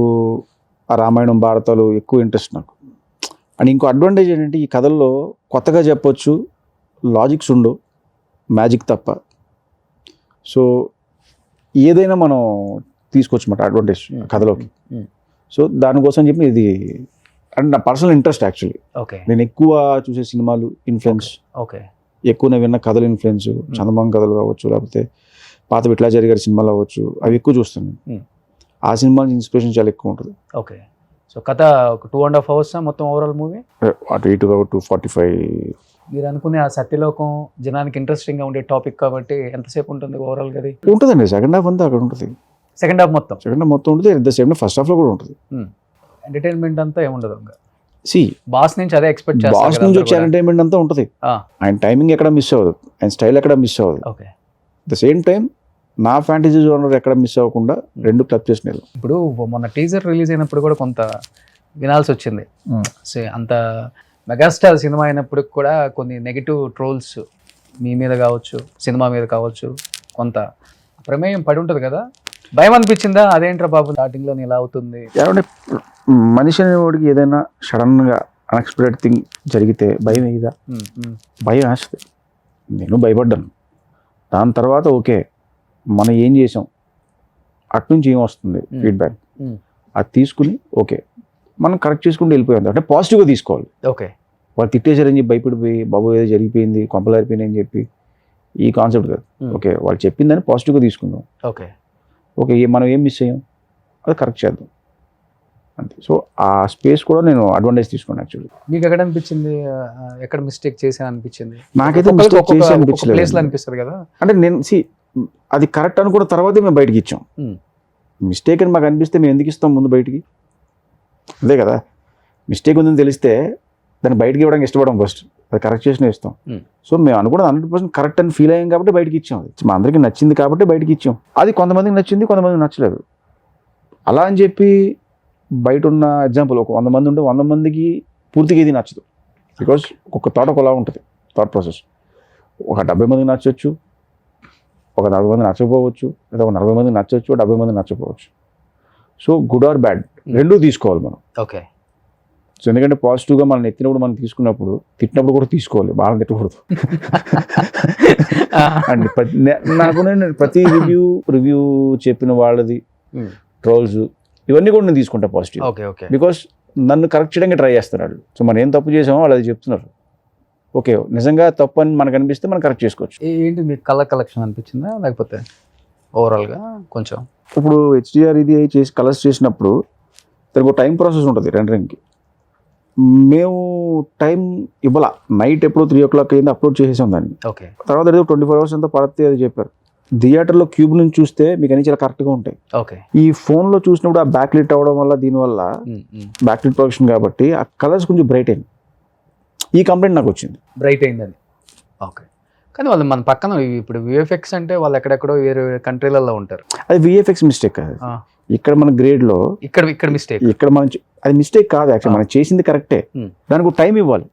ఆ రామాయణం భారతాలు ఎక్కువ ఇంట్రెస్ట్ నాకు. అండ్ ఇంకో అడ్వాంటేజ్ ఏంటంటే ఈ కథల్లో కొత్తగా చెప్పొచ్చు, లాజిక్స్ ఉండవు, మ్యాజిక్ తప్ప. సో ఏదైనా మనం తీసుకోవచ్చు అన్నమాట అడ్వాంటేజ్ కథలోకి. సో దానికోసం చెప్పి ఇది అంటే నా పర్సనల్ ఇంట్రెస్ట్ యాక్చువల్లీ. ఓకే. నేను ఎక్కువ చూసే సినిమాలు ఇన్ఫ్లుయెన్స్, ఓకే, ఎక్కువ నేను విన్న కథలు ఇన్ఫ్లుయెన్స్, చందమామ కథలు కావచ్చు, లేకపోతే పాత విట్లాచారి గారి సినిమాలు అవ్వచ్చు, అవి ఎక్కువ చూస్తాను. ఆ సినిమా ఇన్స్పిరేషన్ చాలా ఎక్కువ ఉంటుంది. ఓకే. సో కథ ఒక 2.5 hours మొత్తం ఓవరాల్ మూవీ? అటు ఇటు 245. మీరు అనుకునే ఆ సత్యలోకం జనానికి ఇంట్రెస్టింగ్గా ఉండే టాపిక్ కాబట్టి ఎంతసేపు ఉంటుంది ఓవరాల్గా? అది ఉంటుందండి, సెకండ్ హాఫ్ అంతా అక్కడ ఉంటుంది. సెకండ్ హాఫ్ మొత్తం ఉంటుంది. At the same time first హాఫ్లో కూడా ఉంటుంది. ఎంటర్టైన్మెంట్ అంతా ఏముండదు. సి బాస్ నుంచి అదే ఎక్స్పెక్ట్ చేస్తాను. బాస్ నుంచి వచ్చే ఎంటర్టైన్మెంట్ అంతా ఉంటుంది. ఆయన టైమింగ్ ఎక్కడ మిస్ అవ్వదు, ఆయన స్టైల్ ఎక్కడ మిస్ అవ్వదు. ఓకే. ద సేమ్ టైం నా ఫ్యాంటసీ జోనర్ ఎక్కడ మిస్ అవ్వకుండా రెండు క్లబ్ చేసిన. ఇప్పుడు మొన్న టీజర్ రిలీజ్ అయినప్పుడు కూడా కొంత వినాల్సి వచ్చింది. సో అంత మెగాస్టార్ సినిమా అయినప్పుడు కూడా కొన్ని నెగిటివ్ ట్రోల్స్ మీ మీద కావచ్చు, సినిమా మీద కావచ్చు, కొంత ప్రమేయం పడి ఉంటుంది కదా. భయం అనిపించిందా? అదేంట్రా బాబు స్టార్టింగ్లో ఇలా అవుతుంది? ఏమంటే మనిషి అనేవాడికి ఏదైనా సడన్గా అన్ఎక్స్పెక్టెడ్ థింగ్ జరిగితే భయం అయ్యిదా? భయం వేస్తుంది. నేను భయపడ్డాను. దాని తర్వాత ఓకే మనం ఏం చేసాం, అట్నుంచి ఏం వస్తుంది ఫీడ్బ్యాక్, అది తీసుకుని ఓకే మనం కరెక్ట్ చేసుకుంటూ వెళ్ళిపోయాం. అంటే పాజిటివ్గా తీసుకోవాలి. ఓకే. వాళ్ళు తిట్టేశారని చెప్పి భయపడిపోయి బాబు ఏదో జరిగిపోయింది, కొంపలారిపోయింది అని చెప్పి ఈ కాన్సెప్ట్ కాదు. ఓకే వాళ్ళు చెప్పిందని పాజిటివ్గా తీసుకుందాం. ఓకే. ఓకే మనం ఏం మిస్ అయ్యాం అది కరెక్ట్ చేద్దాం అంతే. సో ఆ స్పేస్ కూడా నేను అడ్వాంటేజ్ తీసుకున్నాను యాక్చువల్లీ. మీకు ఎక్కడ అనిపించింది, ఎక్కడ మిస్టేక్ చేశాను అనిపించింది? నాకైతే మిస్టేక్ చేసి ప్లేస్ లో అనిపించలేదు. అనిపిస్తుంది కదా. అంటే నేను అది కరెక్ట్ అనుకున్న తర్వాతే మేము బయటకి ఇచ్చాం. మిస్టేక్ అని మాకు అనిపిస్తే మేము ఎందుకు ఇస్తాం ముందు బయటికి? అదే కదా, మిస్టేక్ ఉందని తెలిస్తే దాన్ని బయటకి ఇవ్వడానికి ఇష్టపడడం ఫస్ట్, అది కరెక్ట్ చేసిన ఇస్తాం. సో మేము అనుకున్నది 100% కరెక్ట్ అని ఫీల్ అయ్యాం కాబట్టి బయటకి ఇచ్చాం. అది మా అందరికీ నచ్చింది కాబట్టి బయటకి ఇచ్చాం. అది కొంతమందికి నచ్చింది, కొంతమందికి నచ్చలేదు. అలా అని చెప్పి బయట ఉన్న ఎగ్జాంపుల్ ఒక 100 మంది ఉంటే 100 మందికి పూర్తిగా ఇది నచ్చదు. బికాస్ ఒక్కొక్క థాట్ ఒకలా ఉంటుంది, థాట్ ప్రాసెస్. ఒక 70 మందికి నచ్చవచ్చు, ఒక 40 మంది నచ్చకపోవచ్చు, లేదా ఒక 40 మందికి నచ్చవచ్చు, 70 మంది నచ్చకపోవచ్చు. సో గుడ్ ఆర్ బ్యాడ్ రెండూ తీసుకోవాలి మనం. ఓకే. సో ఎందుకంటే పాజిటివ్గా మనం ఎత్తినప్పుడు మనం తీసుకున్నప్పుడు, తిట్టినప్పుడు కూడా తీసుకోవాలి, బాగా తిట్టకూడదు. అండ్ నాకు నేను ప్రతి రివ్యూ చెప్పిన వాళ్ళది ట్రోల్స్ ఇవన్నీ కూడా నేను తీసుకుంటా పాజిటివ్. Okay okay. బికాస్ నన్ను కరెక్ట్ చేయడానికి ట్రై చేస్తున్నారు. సో మనం ఏం తప్పు చేసామో వాళ్ళు అది చెప్తున్నారు. ఓకే, నిజంగా తప్పు అని మనకు అనిపిస్తే మనం కరెక్ట్ చేసుకోవచ్చు. ఏంటి మీకు కలర్ కలెక్షన్ అనిపించిందా, లేకపోతే ఓవరాల్గా కొంచెం? ఇప్పుడు HDR ఇది చేసి కలర్స్ చేసినప్పుడు దానికి ఒక టైం ప్రాసెస్ ఉంటుంది రెండరింగ్కి. మేము టైం ఇవ్వాల, నైట్ ఎప్పుడో 3 o'clock అయింది అప్లోడ్ చేసేసాం దాన్ని. ఓకే. తర్వాత ఏదో 24 hours అంతా పడితే అది చెప్పారు. థియేటర్లో క్యూబ్ నుంచి చూస్తే మీకు అన్ని చాలా కరెక్ట్గా ఉంటాయి. ఓకే. ఈ ఫోన్లో చూసినప్పుడు ఆ బ్యాక్ లిట్ అవ్వడం వల్ల, దీనివల్ల బ్యాక్ లిట్ ప్రొడక్షన్ కాబట్టి ఆ కలర్స్ కొంచెం బ్రైట్ అయింది. ఈ కంప్లైంట్ నాకు వచ్చింది, బ్రైట్ అయిందని. ఓకే. కానీ వాళ్ళు మన పక్కన ఇప్పుడు VFX అంటే వాళ్ళు ఎక్కడెక్కడో వేరే కంట్రీలలో ఉంటారు. అది VFX మిస్టేక్ కాదు. ఇక్కడ మన గ్రేడ్లో ఇక్కడ మిస్టేక్, ఇక్కడ మనం అది మిస్టేక్ కాదు యాక్చువల్, మనం చేసింది కరెక్టే. దానికి ఒక టైం ఇవ్వాలి,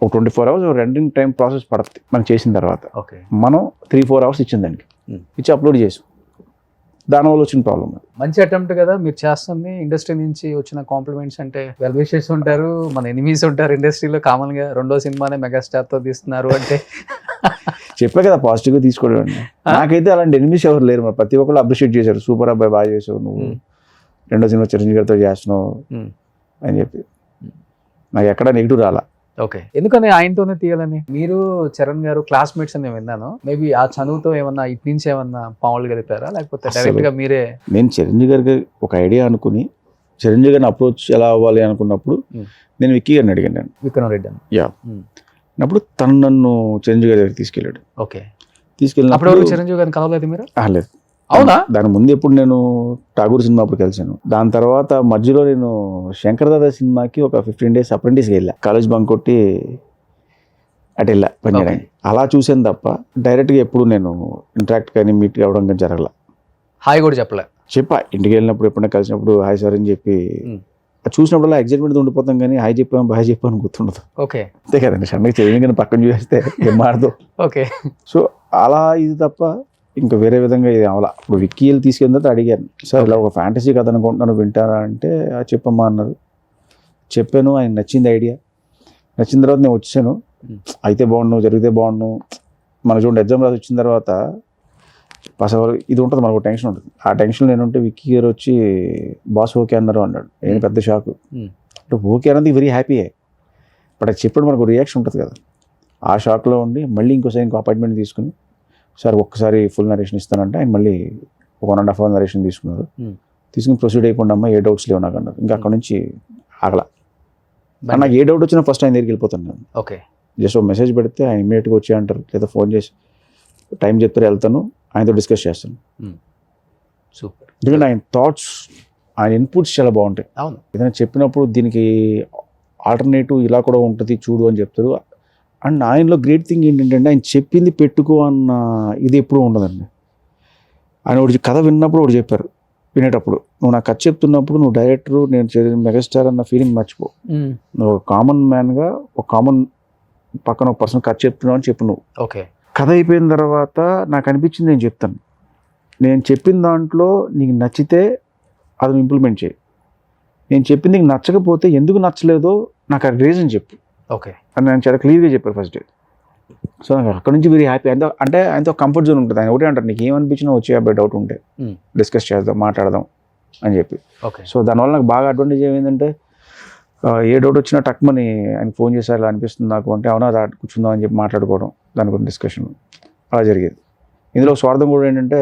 ఒక 24 hours రెండింగ్ టైం ప్రాసెస్ పడుతుంది మనం చేసిన తర్వాత. ఓకే. మనం 3-4 hours ఇచ్చింది దానికి, ఇచ్చి అప్లోడ్ చేసాం. దానివల్ల వచ్చిన ప్రాబ్లం. మంచి అటెంప్ట్ కదా మీరు చేస్తుంది. ఇండస్ట్రీ నుంచి వచ్చిన కాంప్లిమెంట్స్ అంటే వెల్ విషెస్ ఉంటారు, మన ఎనిమీస్ ఉంటారు ఇండస్ట్రీలో కామన్ గా. 2వ సినిమానే మెగాస్టార్ తో తీస్తున్నారు అంటే చెప్పే కదా పాజిటివ్గా తీసుకోవడం. నాకైతే అలాంటి ఎనిమిస్ ఎవరు లేరు, మరి ప్రతి ఒక్కళ్ళు అప్రిషియేట్ చేశారు. సూపర్ అబ్బాయి, బాగా చేసావు నువ్వు, 2వ సినిమా చిరంజీవి గారితో చేస్తున్నావు అని చెప్పి. నాకు ఎక్కడ నెగిటివ్ రాలా. ఓకే. ఎందుకని ఆయనతోనే తీయాలని? మీరు చరణ్ గారు క్లాస్మేట్స్ అని విన్నాను. మేబీ ఆ చదువుతో ఏమన్నా ఇటు నుంచి ఏమన్నా పాములు గడిపారా, లేకపోతే డైరెక్ట్ గా మీరే? నేను చిరంజీవి గారికి ఒక ఐడియా అనుకుని చిరంజీవి గారిని అప్రోచ్ ఎలా అవ్వాలి అనుకున్నప్పుడు నేను విక్కీ గారిని అడిగాను. విక్రమ్ రెడ్డి అని. యా. అప్పుడు తను నన్ను చిరంజీవి గారి దగ్గరికి తీసుకెళ్ళాడు. ఓకే. తీసుకెళ్ళినప్పుడు చిరంజీవి గారిని కలవలేదు మీరు? లేదు. అవునా? దాని ముందు ఎప్పుడు నేను ఠాగూర్ సినిమా అప్పుడు కలిసాను. దాని తర్వాత మధ్యలో నేను శంకర్ దాదా సినిమాకి ఒక 15 days అప్రెంటిస్కి వెళ్ళా. కాలేజ్ బంక్ కొట్టి అటు వెళ్ళా పని చేయడానికి. అలా చూసాను తప్ప డైరెక్ట్గా ఎప్పుడు నేను ఇంటరాక్ట్ కానీ మీట్ అవ్వడం కానీ జరగల. హాయ్ కూడా చెప్పలే? చెప్పా, ఇంటికి వెళ్ళినప్పుడు ఎప్పుడైనా కలిసినప్పుడు హాయ్ సార్ అని చెప్పి చూసినప్పుడు అలా ఎగ్జైట్మెంట్ ఉండిపోతాం, కానీ హాయ్ చెప్పాము బాయ్ చెప్పాను గుర్తుండదు. ఓకే. అంతే కదండి, సడన్గా చిరంజీవి పక్కన చూసేస్తే ఏం మారదు. ఓకే. సో అలా ఇది తప్ప ఇంకా వేరే విధంగా ఇది అవలా. ఇప్పుడు విక్కీలు తీసుకెళ్ళిన తర్వాత అడిగాను, సార్ ఇలా ఒక ఫ్యాంటసీ కథ అనుకుంటున్నాను వింటారా అంటే చెప్పమ్మా అన్నారు. చెప్పాను, ఆయన నచ్చింది ఐడియా. నచ్చిన తర్వాత నేను వచ్చాను. అయితే బాగుండు, జరిగితే బాగుండు. మనకు చూడండి ఎగ్జామ్ రాసి వచ్చిన తర్వాత అసలు ఇది ఉంటుంది, మనకు టెన్షన్ ఉంటుంది. ఆ టెన్షన్ నేను ఉంటే విక్కీ గారు వచ్చి బాస్ ఓకే అన్నారు అన్నాడు. నేను పెద్ద షాక్. అంటే ఓకే అన్నది వెరీ హ్యాపీయే, బట్ అది చెప్పడం మనకు రియాక్షన్ ఉంటుంది కదా. ఆ షాక్లో ఉండి మళ్ళీ ఇంకోసారి ఇంకో అపాయింట్మెంట్ తీసుకుని సార్ ఒక్కసారి ఫుల్ నరేషన్ ఇస్తానంటే ఆయన మళ్ళీ 1.5 hour నరేషన్ తీసుకున్నారు. తీసుకుని ప్రొసీడ్ అయిపోండి అమ్మా, ఏ డౌట్స్ లేవు నాకు అన్నారు. ఇంకా అక్కడ నుంచి ఆగల. నాకు ఏ డౌట్ వచ్చినా ఫస్ట్ ఆయన దగ్గరికి వెళ్ళిపోతాను నేను. ఓకే. జస్ట్ ఒక మెసేజ్ పెడితే ఆయన ఇమీడియట్గా వచ్చే అంటారు, లేదా ఫోన్ చేసి టైం చెప్తారు, వెళ్తాను, ఆయనతో డిస్కస్ చేస్తాను. సూపర్. ఎందుకంటే ఆయన థాట్స్, ఆయన ఇన్పుట్స్ చాలా బాగుంటాయి. అవును. ఏదైనా చెప్పినప్పుడు దీనికి ఆల్టర్నేటివ్ ఇలా కూడా ఉంటుంది చూడు అని చెప్తారు. అండ్ ఆయనలో గ్రేట్ థింగ్ ఏంటంటే ఆయన చెప్పింది పెట్టుకో అన్న ఇది ఎప్పుడూ ఉండదండి. ఆయన ఒకటి కథ విన్నప్పుడు ఒకటి చెప్పారు, వినేటప్పుడు నువ్వు నాకు కథ చెప్తున్నప్పుడు నువ్వు డైరెక్టర్, నేను మెగాస్టార్ అన్న ఫీలింగ్ మర్చిపో. నువ్వు ఒక కామన్ మ్యాన్గా ఒక కామన్ పక్కన ఒక పర్సన్ కథ చెప్తున్నావు అని చెప్పు నువ్వు. ఓకే. కథ అయిపోయిన తర్వాత నాకు అనిపించింది నేను చెప్తాను, నేను చెప్పిన దాంట్లో నీకు నచ్చితే అది ఇంప్లిమెంట్ చేయి, నేను చెప్పింది నీకు నచ్చకపోతే ఎందుకు నచ్చలేదో నాకు ఆ రీజన్ చెప్పు. ఓకే. అని నేను చాలా క్లియర్గా చెప్పారు ఫస్ట్ డే. సో నాకు అక్కడ నుంచి వెరీ హ్యాపీ. అంటే ఆయనతో కంఫర్ట్ జోన్ ఉంటుంది. ఆయన ఒకటే అంటారు, నీకు ఏమనిపించినా వచ్చే అబ్బాయి డౌట్ ఉంటే డిస్కస్ చేద్దాం, మాట్లాడదాం అని చెప్పి. ఓకే. సో దానివల్ల నాకు బాగా అడ్వాంటేజ్ ఏమైందంటే ఏ డౌట్ వచ్చినా టక్మని ఆయన ఫోన్ చేశారు, ఇలా అనిపిస్తుంది నాకు అంటే అవునా రా కూర్చుందాం అని చెప్పి మాట్లాడుకోవడం, దాని గురించి డిస్కషన్ అలా జరిగేది. ఇందులో స్వార్థం కూడా ఏంటంటే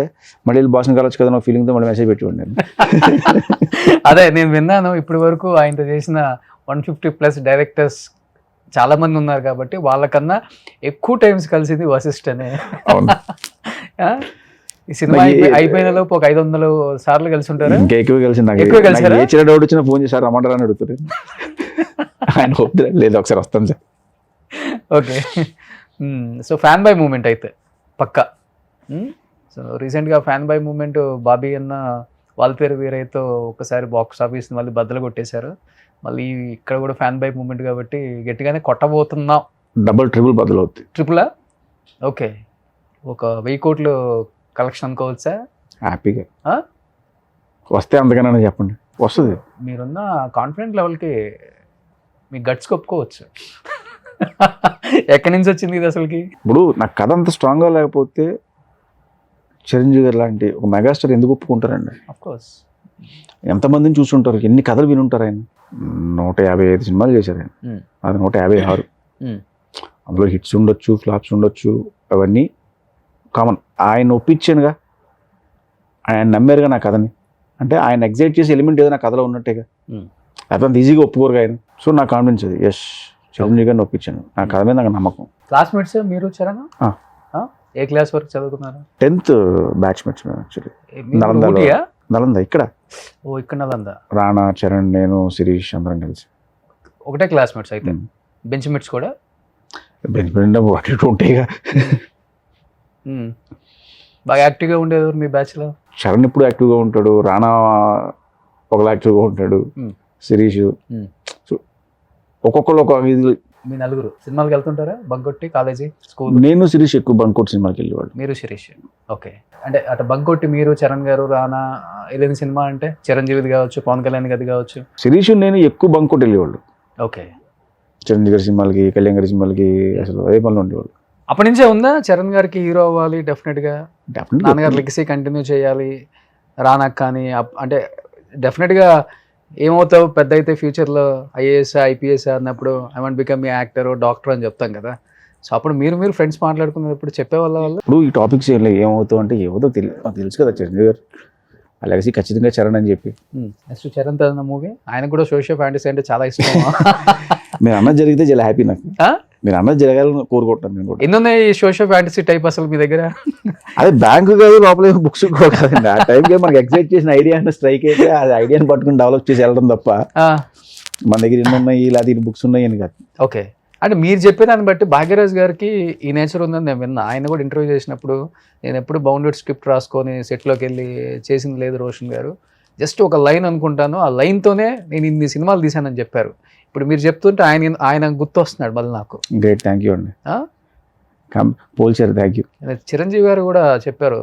మళ్ళీ బాస్ని కలవచ్చు కదా ఫీలింగ్తో మళ్ళీ మెసేజ్ పెట్టివ్వండి నేను. అదే నేను విన్నాను ఇప్పటి వరకు ఆయనతో చేసిన 150+ డైరెక్టర్స్ చాలా మంది ఉన్నారు కాబట్టి వాళ్ళకన్నా ఎక్కువ టైమ్స్ కలిసింది వశిష్ఠ్ అనే. అవును. ఆ? ఈ సినిమా అయిపోయిన లోపు ఒక 500 సార్లు కలిసి ఉంటారు. ఇంకా ఎక్కువ కలిసి నాకు ఎక్కువ కలిసారా? నాకు ఏ చిన్న డౌట్ వచ్చినా ఫోన్ చేశారు రమ్మంటారా అని అడుగుతారు. ఆయన వద్దు లేదు ఒకసారి వస్తాను sir. Okay. So fan boy moment అయితే పక్కా. సో రీసెంట్గా ఫ్యాన్ బై మూమెంట్ బాబీ అన్న వాళ్ళ పేరు వీరైతో ఒకసారి బాక్స్ ఆఫీస్ని మళ్ళీ బద్దలు కొట్టేశారు. మళ్ళీ ఇక్కడ కూడా ఫ్యాన్ బై మూమెంట్ కాబట్టి గట్టిగానే కొట్టబోతున్నాం. డబుల్ ట్రిపుల్ బదులు అవుతుంది. ట్రిపులా? ఓకే. ఒక 1000 కోట్లు కలెక్షన్ అనుకోవచ్చా? హ్యాపీగా ఆ? వస్తే అంతకన్నా చెప్పండి వస్తుంది. మీరున్న కాన్ఫిడెంట్ లెవెల్కి మీ గట్స్ ఒప్పుకోవచ్చు. ఎక్కడి నుంచి వచ్చింది ఇది అసలుకి? ఇప్పుడు నాకు కథ అంత స్ట్రాంగ్గా లేకపోతే చిరంజీవి గారు లాంటి ఒక మెగాస్టార్ ఎందుకు ఒప్పుకుంటారండి? అఫ్కోర్స్. ఎంతమందిని చూసుంటారు, ఎన్ని కథలు వినుంటారు ఆయన. 155 సినిమాలు చేశారు ఆయన. అది 156. అందులో హిట్స్ ఉండొచ్చు, ఫ్లాప్స్ ఉండొచ్చు, అవన్నీ కామన్. ఆయన ఒప్పించానుగా, ఆయన నమ్మారుగా నా కథని. అంటే ఆయన ఎగ్జైట్ చేసే ఎలిమెంట్ ఏదో నా కథలో ఉన్నట్టేగా. అంత ఈజీగా ఒప్పుకోరుగా ఆయన. సో నాకు కాన్ఫిడెన్స్ అది. ఎస్, చిరంజీవి గారిని ఒప్పించాను. నా కథ మీద నాకు నమ్మకం. క్లాస్మేట్స్ మీరు చరణ్? ఏ క్లాస్ వరకు చదువుకున్నారు? 10th batchmates actually. నలంద ఇక్కడ. ఓ ఇక్కడ నలంద. రాణా, చరణ్, నేను, శిరీష్ అందరం కలిసి ఒకటే క్లాస్మేట్స్ అయితే. బెంచ్ మేట్స్ కూడా? బెంచ్ మేట్ అటు ఇటు ఉంటాయిగా. బాగా యాక్టివ్గా ఉండేది మీ బ్యాచ్లో? చరణ్ ఇప్పుడు యాక్టివ్గా ఉంటాడు, రాణా ఒకలా యాక్టివ్గా ఉంటాడు, శిరీష్. సో ఒక్కొక్కరు ఒక ఇది. మీ నలుగురు సినిమాలకు వెళ్తుంటారా? బంకొట్టి కాలేజీ, స్కూల్? నేను శిరీష్ ఎక్కువ బంకోట్ సినిమాకి వెళ్ళేవాడు. మీరు శిరీష్? ఓకే. అంటే అటు బంకొట్టి మీరు, చరణ్ గారు, రానా వెళ్ళిన సినిమా అంటే చిరంజీవిది కావచ్చు, పవన్ కళ్యాణ్ గది కావచ్చు. శిరీష్ నేను ఎక్కువ బంకోట్ వెళ్ళేవాళ్ళు. ఓకే. చిరంజీవి గారి సినిమాలకి, కళ్యాణ్ గారి సినిమాలకి అసలు అదే పనులు ఉండేవాళ్ళు. అప్పటి నుంచే ఉందా చరణ్ గారికి హీరో అవ్వాలి డెఫినెట్గా, నాన్నగారు లెగసీ కంటిన్యూ చేయాలి, రానా కానీ అంటే డెఫినెట్గా ఏమవుతావు పెద్ద అయితే ఫ్యూచర్లో ఐఏఎస్, ఐపీఎస్ అన్నప్పుడు I want become a actor, doctor అని చెప్తాం కదా. సో అప్పుడు మీరు ఫ్రెండ్స్ మాట్లాడుకున్నప్పుడు చెప్పేవాళ్ళ వాళ్ళు ఇప్పుడు ఈ టాపిక్స్ ఏమవుతావు అంటే ఏమవుతావు తెలుసు కదా చిరంజీవి గారు అలాగే ఖచ్చితంగా చరణ్ అని చెప్పి. నెక్స్ట్ చరణ్ తన మూవీ, ఆయన కూడా సోషల్ ఫ్యాంటసీ అంటే చాలా ఇష్టం. మీరు అన్నది జరిగితే చాలా హ్యాపీ నాకు. మీరు అన్నది జరగాలని కోరుకుంటాను నేను కూడా. ఎన్ని ఉన్నాయి ఈ సోషల్ ఫ్యాంటసీ టైప్ అసలు మీ దగ్గర? అదే బ్యాంకు కాదు, లోపల బుక్స్ కాదండి. ఆ టైంకి మనకి ఎగ్జైట్ చేసిన ఐడియా స్ట్రైక్ అయితే అది ఐడియాని పట్టుకుని డెవలప్ చేసి వెళ్ళడం తప్ప మన దగ్గర ఎన్ని ఉన్నాయి ఇలా దీని బుక్స్ ఉన్నాయి అని కాదు. ఓకే. అంటే మీరు చెప్పేదాన్ని బట్టి భాగ్యరాజ్ గారికి ఈ నేచర్ ఉందని నేను విన్నా. ఆయన కూడా ఇంటర్వ్యూ చేసినప్పుడు నేను ఎప్పుడు బౌండెడ్ స్క్రిప్ట్ రాసుకొని సెట్లోకి వెళ్ళి చేసింది లేదు రోషన్ గారు, జస్ట్ ఒక లైన్ అనుకుంటాను, ఆ లైన్తోనే నేను ఇన్ని సినిమాలు తీశానని చెప్పారు. ఇప్పుడు మీరు చెప్తుంటే ఆయన గుర్తు వస్తున్నాడు మళ్ళీ నాకు. గ్రేట్, థ్యాంక్ యూ అండి. పోల్చారు, థ్యాంక్ యూ. చిరంజీవి గారు కూడా చెప్పారు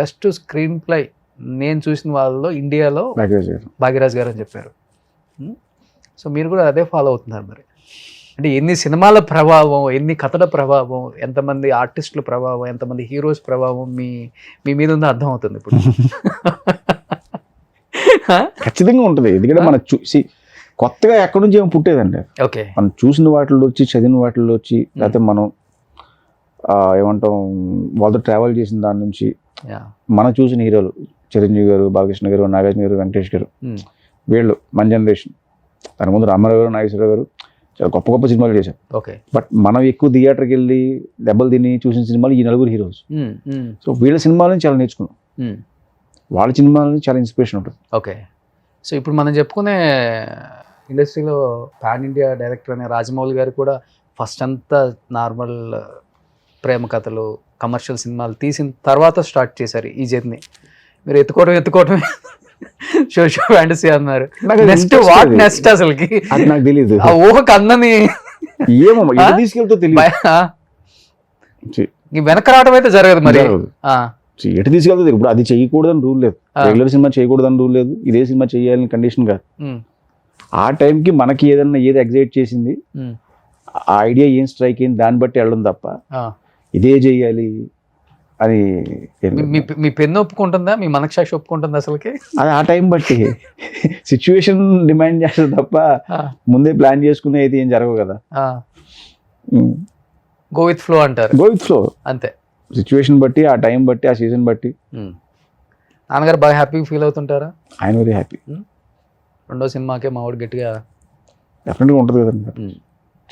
బెస్ట్ స్క్రీన్ ప్లే నేను చూసిన వాళ్ళలో ఇండియాలో భాగ్యరాజ్ గారు అని చెప్పారు. సో మీరు కూడా అదే ఫాలో అవుతున్నారు మరి. అంటే ఎన్ని సినిమాల ప్రభావం, ఎన్ని కథల ప్రభావం, ఎంతమంది ఆర్టిస్టుల ప్రభావం, ఎంతమంది హీరోస్ ప్రభావం మీ మీద ఉందో అర్థం అవుతుంది ఇప్పుడు. ఖచ్చితంగా ఉంటుంది. ఎందుకంటే మనం చూసి కొత్తగా ఎక్కడి నుంచి ఏమో పుట్టేదండి. ఓకే. మనం చూసిన వాటిల్లో వచ్చి, చదివిన వాటిల్లో వచ్చి, లేకపోతే మనం ఏమంటాం వాళ్ళతో ట్రావెల్ చేసిన దాని నుంచి మనం చూసిన హీరోలు చిరంజీవి గారు, బాలకృష్ణ గారు, నాగార్జున గారు, వెంకటేష్ గారు, వీళ్ళు మన జనరేషన్. దాని ముందు రామారావు గారు, నాగేశ్వరరావు గారు చాలా గొప్ప గొప్ప సినిమాలు చేశారు. ఓకే. బట్ మనం ఎక్కువ థియేటర్కి వెళ్ళి దెబ్బలు తిని చూసిన సినిమాలు ఈ నలుగురు హీరోస్. సో వీళ్ళ సినిమాలని చాలా నేర్చుకున్నాం, వాళ్ళ సినిమాలని చాలా ఇన్స్పిరేషన్ ఉంటుంది. ఓకే. సో ఇప్పుడు మనం చెప్పుకునే ఇండస్ట్రీలో పాన్ ఇండియా డైరెక్టర్ అనే రాజమౌళి గారు కూడా ఫస్ట్ అంతా నార్మల్ ప్రేమ కథలు, కమర్షియల్ సినిమాలు తీసిన తర్వాత స్టార్ట్ చేశారు ఈ జర్నీ. మీరు ఎత్తుకోవటమే సోషల్ ఫ్యాంటసీ అన్నారు. నెక్స్ట్ వాట్ నెక్స్ట్ అసలుకి అది నాకు తెలియదు. ఆ ఊహకు అందని ఏమో తీసుకెళ్తా తెలియదు. వెనక రావడం అయితే జరగదు మరి. ఎటు తీసుకెళ్తా తెలియదు. ఇప్పుడు అది చేయకూడదని రూల్ లేదు, రెగ్యులర్ సినిమా చేయకూడదని రూల్ లేదు, ఇదే సినిమా చేయాలని కండిషన్ కాదు. ఆ టైంకి మనకి ఏదన్నా ఏది ఎగ్జైట్ చేసింది, ఆ ఐడియా ఏం స్ట్రైక్ అయింది దాన్ని బట్టి వెళ్ళడం తప్ప ఇదే చెయ్యాలి అని. మీ పెన్ను ఒప్పుకుంటుందా, మీ మనసాక్షి ఒప్పుకుంటుందా అసలుకి? అది ఆ టైం బట్టి సిచ్యువేషన్ డిమాండ్ చేస్తుంది తప్ప ముందే ప్లాన్ చేసుకునే అయితే ఏం జరగవు కదా. గో విత్ ఫ్లో అంటారు. గో విత్ ఫ్లో అంతే. సిచ్యువేషన్ బట్టి, ఆ టైం బట్టి, ఆ సీజన్ బట్టి నాన్నగారు బాగా హ్యాపీగా ఫీల్ అవుతుంటారా? ఆయన వెరీ హ్యాపీ. రెండో సినిమాకే మా వాడు గట్టిగా డెఫినెట్గా ఉంటుంది కదండి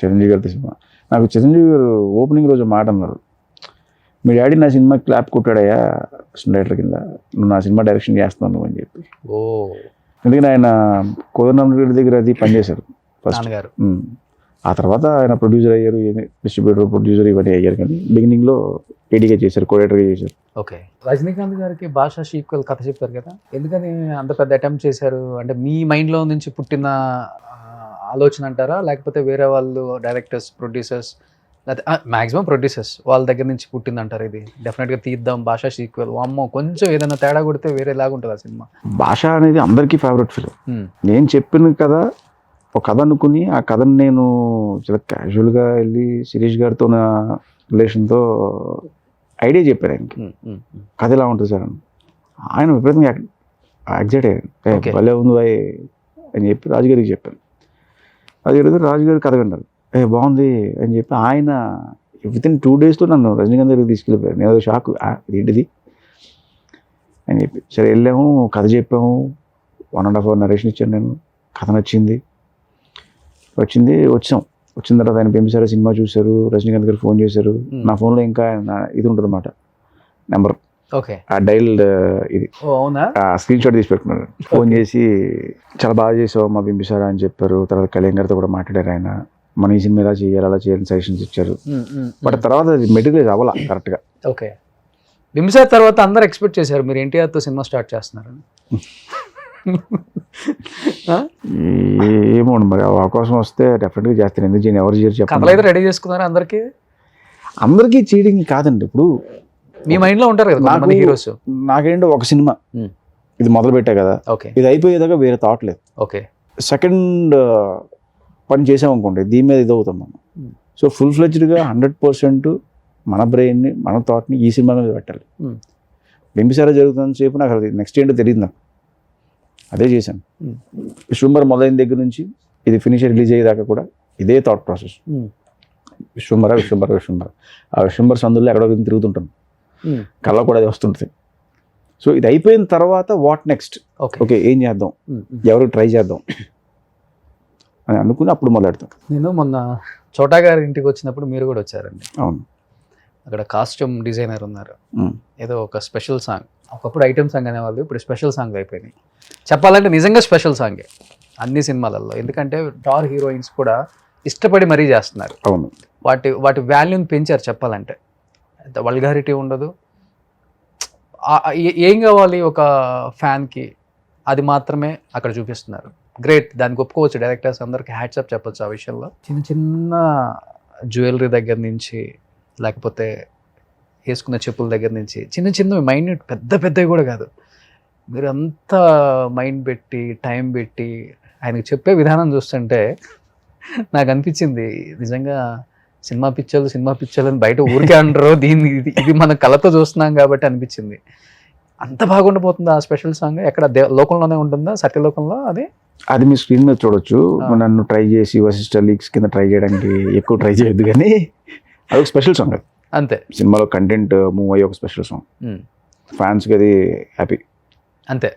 చిరంజీవి గారి సినిమా. నాకు చిరంజీవి గారు ఓపెనింగ్ రోజు మాట అన్నారు, మీ డాడీ నా సినిమా క్లాప్ కొట్టాడయ్యా డైరెక్టర్ కింద, నువ్వు నా సినిమా డైరెక్షన్ చేస్తున్నావు అని చెప్పి. ఓ ఎందుకంటే ఆయన కోదండరామ్ దగ్గర అది పనిచేశారు ఫస్ట్. నాన్నగారు ఆ తర్వాత ఆయన ప్రొడ్యూసర్ అయ్యారు, డిస్ట్రిబ్యూటర్, ప్రొడ్యూసర్ ఇవన్నీ అయ్యారు. కానీ బిగినింగ్లో ఏడీగా చేశారు, కోఆర్డినేటర్గా చేశారు. ఓకే. రజనీకాంత్ గారికి భాషా సీక్వెల్ కథ చెప్పారు కదా, ఎందుకని అంత పెద్ద అటెంప్ట్ చేశారు? అంటే మీ మైండ్లో నుంచి పుట్టిన ఆలోచన అంటారా, లేకపోతే వేరే వాళ్ళు డైరెక్టర్స్, ప్రొడ్యూసర్స్, లేకపోతే మ్యాక్సిమం ప్రొడ్యూసర్స్ వాళ్ళ దగ్గర నుంచి పుట్టింది అంటారు ఇది డెఫినెట్గా తీద్దాం భాషా సీక్వెల్? అమ్మో కొంచెం ఏదైనా తేడా కొడితే వేరేలాగా ఉంటుంది ఆ సినిమా. భాష అనేది అందరికీ ఫేవరెట్ ఫిలిం. నేను చెప్పిన కదా ఒక కథ అనుకుని ఆ కథను నేను చాలా క్యాజువల్గా వెళ్ళి శిరీష్ గారితో నా రిలేషన్తో ఐడియా చెప్పారు ఆయనకి, కథ ఎలా ఉంటుంది సార్ అని. ఆయన విపరీతంగా ఎగ్జైట్ అయ్యారు, భలే ఉంది బాయ్ అని చెప్పి రాజుగారికి చెప్పాను. రాజుగారి కథ విన్నారు, బాగుంది అని చెప్పి ఆయన వితిన్ 2 daysలో నన్ను రజనీకాంత్ దగ్గరికి తీసుకెళ్ళిపోయారు. నేను ఏదో షాక్, ఏంటిది అని చెప్పి. సరే వెళ్ళాము, కథ చెప్పాము, 1.5 hour నరేషన్ ఇచ్చాను నేను. కథ నచ్చింది, వచ్చాం. వచ్చిన తర్వాత ఆయన పెంచారు, సినిమా చూశారు, రజనీకాంత్ గారు ఫోన్ చేశారు. నా ఫోన్లో ఇంకా ఇది ఉంటుంది అన్నమాట, నెంబర్, ఓకే, ఆ డైల్ ఇది, అవునా, స్క్రీన్ షాట్ తీసి పెట్టుకున్నారు. ఫోన్ చేసి చాలా బాగా చేసావు మా బింబిసారా అని చెప్పారు. తర్వాత కళ్యాణ్ గారితో కూడా మాట్లాడారు ఆయన, మన ఈ సినిమా ఇలా చేయాలి, అలా చేయాలని సజెషన్స్ ఇచ్చారు. బట్ తర్వాత మెటీరియల్ అవ్వాలా కరెక్ట్గా. ఓకే. బింబిసార్ తర్వాత అందరు ఎక్స్పెక్ట్ చేశారు మీరు ఎన్టీఆర్తో సినిమా స్టార్ట్ చేస్తున్నారని. ఏమో మరి అవకాశం వస్తే డెఫినెట్గా చేస్తాను. ఎందుకు చేయను, ఎవరు చేయరు చెప్పండి. కథలు అయితే రెడీ చేసుకున్నారు అందరికీ చీటింగ్ కాదండి. ఇప్పుడు మీ మైండ్లో ఉంటారు కదా హీరోస్. నాకేంటో ఒక సినిమా ఇది మొదలు పెట్టా కదా, ఓకే, ఇది అయిపోయేదాకా వేరే థాట్ లేదు. ఓకే, సెకండ్ పని చేసామనుకోండి దీని మీద ఇది అవుతాం మనం. సో ఫుల్ ఫ్లెడ్జ్డ్గా 100% మన బ్రెయిన్ని, మన థాట్ని ఈ సినిమా మీద పెట్టాలి. బింబిసారా జరుగుతున్న సేపు నాకు అది నెక్స్ట్ ఏంటో తెలియదు, నాకు అదే చేశాను. విశ్వంబర్ మొదలైన దగ్గర నుంచి ఇది ఫినిష్ రిలీజ్ అయ్యేదాకా కూడా ఇదే థాట్ ప్రాసెస్. విశ్వంబర విశ్వంబర విశ్వంబర, ఆ విశ్వంబర్ సందుల్లో ఎక్కడో తిరుగుతుంటాం, కళ్ళ కూడా అది వస్తుంటుంది. సో ఇది అయిపోయిన తర్వాత వాట్ నెక్స్ట్, ఓకే ఏం చేద్దాం, ఎవరు ట్రై చేద్దాం అని అనుకుని అప్పుడు మొదలెడతాం. నేను మొన్న చోటా గారి ఇంటికి వచ్చినప్పుడు మీరు కూడా వచ్చారండి. అవును. అక్కడ కాస్ట్యూమ్ డిజైనర్ ఉన్నారు, ఏదో ఒక స్పెషల్ సాంగ్, ఒకప్పుడు ఐటమ్ సాంగ్ అనేవాళ్ళు, ఇప్పుడు స్పెషల్ సాంగ్ అయిపోయినాయి. చెప్పాలంటే నిజంగా స్పెషల్ సాంగే అన్ని సినిమాలలో, ఎందుకంటే స్టార్ హీరోయిన్స్ కూడా ఇష్టపడి మరీ చేస్తున్నారు. అవును. వాటి వాల్యూని పెంచారు చెప్పాలంటే. వల్గారిటీ ఉండదు, ఏం కావాలి ఒక ఫ్యాన్కి అది మాత్రమే అక్కడ చూపిస్తున్నారు. గ్రేట్, దానికి ఒప్పుకోవచ్చు డైరెక్టర్స్ అందరికి హ్యాట్సప్ చెప్పొచ్చు ఆ విషయంలో. చిన్న చిన్న జ్యువెలరీ దగ్గర నుంచి, లేకపోతే వేసుకున్న చెప్పుల దగ్గర నుంచి, చిన్న చిన్న మైన్యూట్, పెద్దవి కూడా కాదు, మీరు అంతా మైండ్ పెట్టి టైం పెట్టి ఆయనకు చెప్పే విధానం చూస్తుంటే నాకు అనిపించింది నిజంగా సినిమా పిక్చర్లు అని బయట ఊరికే అంటారు, దీన్ని ఇది మన కళతో చూస్తున్నాం కాబట్టి అనిపించింది. అంత బాగుండిపోతుంది ఆ స్పెషల్ సాంగ్. ఎక్కడ లోకంలోనే ఉంటుందా, సత్యలోకంలో? అది మీ స్క్రీన్ మీద చూడొచ్చు. నన్ను ట్రై చేసి వశిష్ట లీక్స్ కింద ట్రై చేయడానికి ఎక్కువ ట్రై చేయొద్దు, కానీ అది ఒక స్పెషల్ సాంగ్. అది అంతే, సినిమాలో కంటెంట్ మూవ్ అయ్యే ఒక స్పెషల్ సాంగ్. ఫ్యాన్స్కి అది హ్యాపీ అంతే.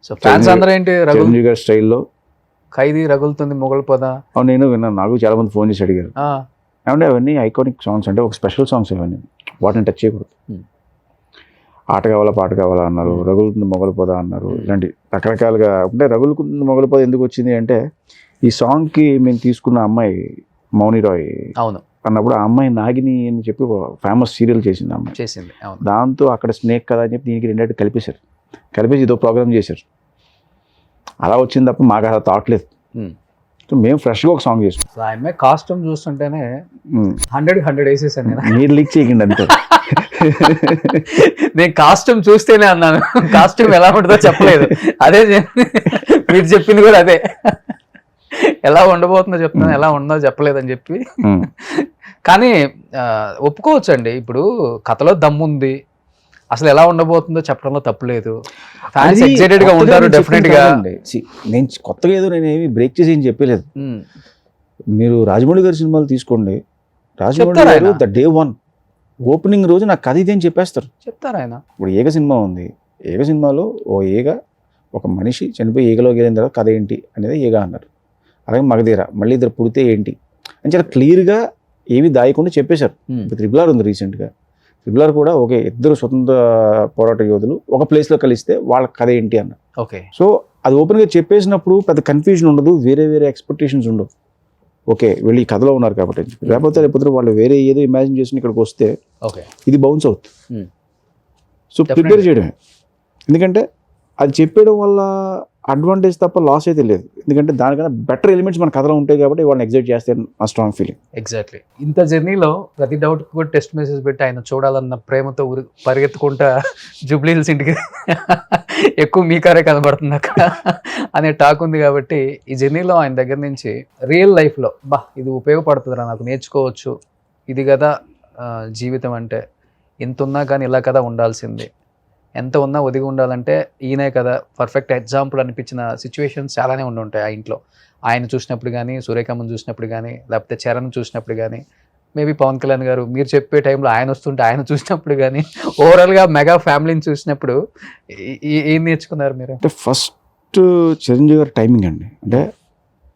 సో ఫ్యాన్స్ అందరూ ఏంటి చిరంజీవి గారి స్టైల్లో ఖైదీ రగులుతుంది మొగలిపోదా. అవును, నేను విన్నాను, నాకు చాలా మంది ఫోన్ చేసి అడిగారు, ఏమంటే అవన్నీ ఐకానిక్ సాంగ్స్, అంటే ఒక స్పెషల్ సాంగ్స్ అవన్నీ, వాటిని టచ్ చేయకూడదు. ఆట కావాలా పాట కావాలా అన్నారు, రగులుతుంది మొగలిపోదా అన్నారు, ఇలాంటి రకరకాలుగా. అంటే రగులుతుంది మొగలిపోదా ఎందుకు వచ్చింది అంటే, ఈ సాంగ్కి మేము తీసుకున్న అమ్మాయి మౌని రాయ్ అవును అన్నప్పుడు, ఆ అమ్మాయి నాగిని అని చెప్పి ఫేమస్ సీరియల్ చేసింది అమ్మాయి, చేసింది. దాంతో అక్కడ స్నేక్ కదా అని చెప్పి దీనికి రెండేటి కలిపేసి ఇదో ప్రోగ్రామ్ చేశారు. అలా వచ్చింది తప్ప మాకు అలా థాట్ లేదు. సో మేము ఫ్రెష్గా ఒక సాంగ్ చేసాం. ఆమె కాస్ట్యూమ్ చూస్తుంటేనే 100 వేసేసాను నేను. మీరు లీక్ చేయకండి అంతే. నేను కాస్ట్యూమ్ చూస్తేనే అన్నాను, కాస్ట్యూమ్ ఎలా ఉంటుందో చెప్పలేదు. అదే మీరు చెప్పింది కూడా అదే, ఎలా ఉండబోతుందో చెప్తాను, ఎలా ఉండదో చెప్పలేదని చెప్పి. కానీ ఒప్పుకోవచ్చు అండి, ఇప్పుడు కథలో దమ్ముంది, అసలు ఎలా ఉండబోతుందో చెప్పడంలో తప్పులేదు. ఫ్యాన్స్ ఎక్సైటెడ్ గా ఉంటారు డెఫినెట్ గా. నేను కొత్తగా ఏదో నేనేమి బ్రేక్ చేసి ఏం చెప్పలేదు. మీరు రాజమౌళి గారి సినిమాలు తీసుకోండి, రాజమౌళి గారు ద డే 1 ఓపెనింగ్ రోజు నాకు కథ ఇదే అని చెప్పేస్తారు. చెప్తారు ఆయన. ఇప్పుడు ఏగ సినిమా ఉంది, ఏగ సినిమాలో ఓ ఏగ ఒక మనిషి చనిపోయి ఏగలోకి వెళ్ళిన తర్వాత కథ ఏంటి అనేది ఏగ అన్నారు. అలాగే మగధీర మళ్ళీ ఇద్దరు పుడితే ఏంటి అని చాలా క్లియర్గా ఏవి దాయకుండా చెప్పేశారు. ఇప్పుడు త్రిబుల్ ఆర్ ఉంది రీసెంట్గా, త్రిబుల్ ఆర్ కూడా ఓకే ఇద్దరు స్వతంత్ర పోరాట యోధులు ఒక ప్లేస్లో కలిస్తే వాళ్ళ కథ ఏంటి అన్నారు. ఓకే, సో అది ఓపెన్గా చెప్పేసినప్పుడు పెద్ద కన్ఫ్యూజన్ ఉండదు, వేరే వేరే ఎక్స్పెక్టేషన్స్ ఉండవు. ఓకే వీళ్ళు ఈ కథలో ఉన్నారు కాబట్టి, లేకపోతే వాళ్ళు వేరే ఏదో ఇమాజిన్ చేసి ఇక్కడికి వస్తే ఓకే ఇది బౌన్స్ అవుతుంది. So Definitely. ప్రిపేర్ చేయడమే, ఎందుకంటే అది చెప్పేయడం వల్ల అడ్వాంటేజ్ తప్ప లాస్ అయితే లేదు. ఎందుకంటే దానికన్నా బెటర్ ఎలిమెంట్స్ మన కథలో ఉంటాయి కాబట్టి వాళ్ళని ఎగ్జైట్ చేస్తే నా స్ట్రాంగ్ ఫీలింగ్. ఎగ్జాక్ట్లీ. ఇంత జర్నీలో ప్రతి డౌట్ కూడా టెస్ట్ మెసేజ్ పెట్టి ఆయన చూడాలన్న ప్రేమతో పరిగెత్తుకుంటా జూబ్లీ హిల్స్ ఇంటికి ఎక్కువ మీ కారే కనబడుతుంది అక్కడ అనే టాక్ ఉంది. కాబట్టి ఈ జర్నీలో ఆయన దగ్గర నుంచి రియల్ లైఫ్లో ఇది ఉపయోగపడుతుందిరా నాకు, నేర్చుకోవచ్చు, ఇది కదా జీవితం అంటే, ఇంత ఉన్నా కానీ ఇలా కదా ఉండాల్సింది, ఎంత ఉన్నా ఒదిగి ఉండాలంటే ఈయనే కదా పర్ఫెక్ట్ ఎగ్జాంపుల్ అనిపించిన సిచ్యువేషన్స్ చాలానే ఉండుంటాయి ఆ ఇంట్లో. ఆయన చూసినప్పుడు కానీ, సూర్యకాంత్ చూసినప్పుడు కానీ, లేకపోతే చరణ్ చూసినప్పుడు కానీ, మేబీ పవన్ కళ్యాణ్ గారు మీరు చెప్పే టైంలో ఆయన వస్తుంటే ఆయన చూసినప్పుడు కానీ, ఓవరాల్గా మెగా ఫ్యామిలీని చూసినప్పుడు ఏం నేర్చుకున్నారు మీరు? అంటే ఫస్ట్ చిరంజీవి గారి టైమింగ్ అండి, అంటే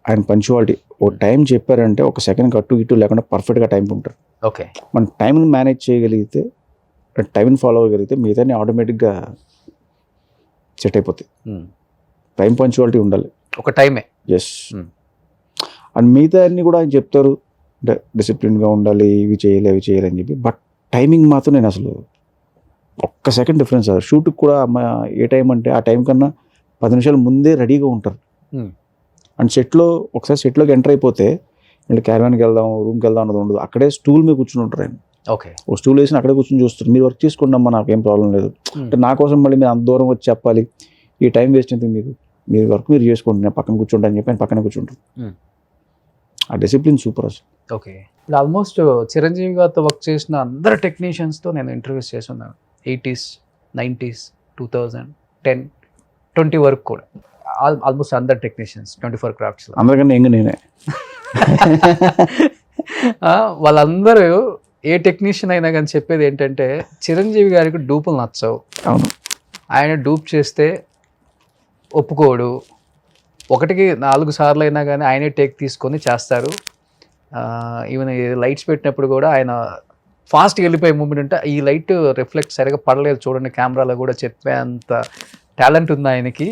ఆయన పంచువాలిటీ. ఓ టైం చెప్పారంటే ఒక సెకండ్ అటు ఇటు లేకుండా పర్ఫెక్ట్గా టైం ఉంటారు. ఓకే, మన టైంని మేనేజ్ చేయగలిగితే, టైంని ఫాలో అవ్వగలిగితే మిగతా ఆటోమేటిక్గా సెట్ అయిపోతాయి. టైం పంచువాలిటీ ఉండాలి, ఒక టైమే. ఎస్. అండ్ మిగతా అన్నీ కూడా ఆయన చెప్తారు, అంటే డిసిప్లిన్గా ఉండాలి, ఇవి చేయాలి అవి చేయాలి అని చెప్పి. బట్ టైమింగ్ మాత్రం నేను అసలు ఒక్క సెకండ్ డిఫరెన్స్. షూట్కి కూడా ఏ టైం అంటే ఆ టైం కన్నా 10 నిమిషాలు ముందే రెడీగా ఉంటారు. అండ్ సెట్లోకి ఎంటర్ అయిపోతే మళ్ళీ క్యారవాన్కి వెళ్దాం, రూమ్కి వెళ్దాం అన్నది ఉండదు. అక్కడే స్టూల్ మీద కూర్చుని ఉంటారు ఆయన. ఓకే, ఓ స్టూల్ వేసి అక్కడే కూర్చొని చూస్తారు, మీరు వర్క్ చేసుకోండి అమ్మా నాకేం ప్రాబ్లం లేదు. అంటే నా కోసం మళ్ళీ మీరు అంత దూరం వచ్చి చెప్పాలి, ఈ టైం వేస్ట్ అయితే మీరు వర్క్ మీరు చేసుకోండి, నేను పక్కన కూర్చుంటా అని చెప్పి ఆయన పక్కనే కూర్చుంటారు. ఆ డిసిప్లిన్ సూపర్ అసలు. ఓకే, ఇప్పుడు ఆల్మోస్ట్ చిరంజీవి గారితో వర్క్ చేసిన అందరు టెక్నీషియన్స్తో నేను ఇంటర్వ్యూస్ చేసి ఉన్నాను. 80s, 90s, 2010, 20 వరకు కూడా ఆల్మోస్ట్ అందరు టెక్నీషియన్స్ 24 క్రాఫ్ట్స్లో. అందరికన్నా ఎంగ నేనే. వాళ్ళందరూ ఏ టెక్నీషియన్ అయినా కానీ చెప్పేది ఏంటంటే చిరంజీవి గారికి డూపులు నచ్చవు. అవును, ఆయన డూప్ చేస్తే ఒప్పుకోడు, 1కి 4 సార్లు అయినా కానీ ఆయనే టేక్ తీసుకొని చేస్తారు. ఈవెన్ లైట్స్ పెట్టినప్పుడు కూడా ఆయన ఫాస్ట్గా వెళ్ళిపోయే మూమెంట్ ఉంటే ఈ లైట్ రిఫ్లెక్ట్ సరిగా పడలేదు చూడండి కెమెరాలో కూడా చెప్పే అంత టాలెంట్ ఉంది ఆయనకి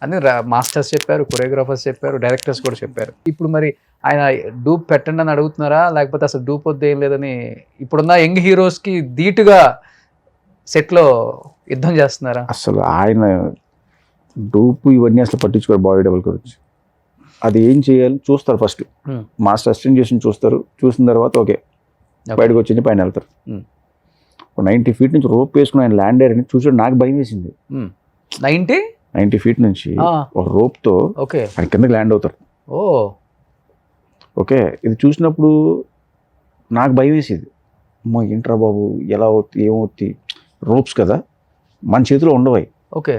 అని మాస్టర్స్ చెప్పారు, కొరియోగ్రాఫర్స్ చెప్పారు, డైరెక్టర్స్ కూడా చెప్పారు. ఇప్పుడు మరి ఆయన డూప్ పెట్టండి అని అడుగుతున్నారా, లేకపోతే అసలు డూప్ వద్దు ఏం లేదని ఇప్పుడున్న యంగ్ హీరోస్కి ధీటుగా సెట్లో యుద్ధం చేస్తున్నారా? అసలు ఆయన డూపు ఇవన్నీ అసలు పట్టించుకోరు. బాడీ డబుల్ గురించి అది ఏం చేయాలి చూస్తారు. ఫస్ట్ మాస్టర్ అసిస్టెంట్ చేసి చూస్తారు, చూసిన తర్వాత ఓకే బయటకు వచ్చి పైన వెళ్తారు. 90 feet నుంచి రోప్ వేసుకుని ఆయన ల్యాండ్ అయ్యారని చూసాడు, నాకు భయం వేసింది. 90 feet నుంచి ఒక రోప్తో ఆయన కిందకి ల్యాండ్ అవుతారు. ఓకే, ఇది చూసినప్పుడు నాకు భయం వేసేది, అమ్మో ఏంట్రా బాబు ఎలా అవుతుంది ఏమవుతుంది, రోప్స్ కదా మన చేతిలో ఉండవు. ఓకే,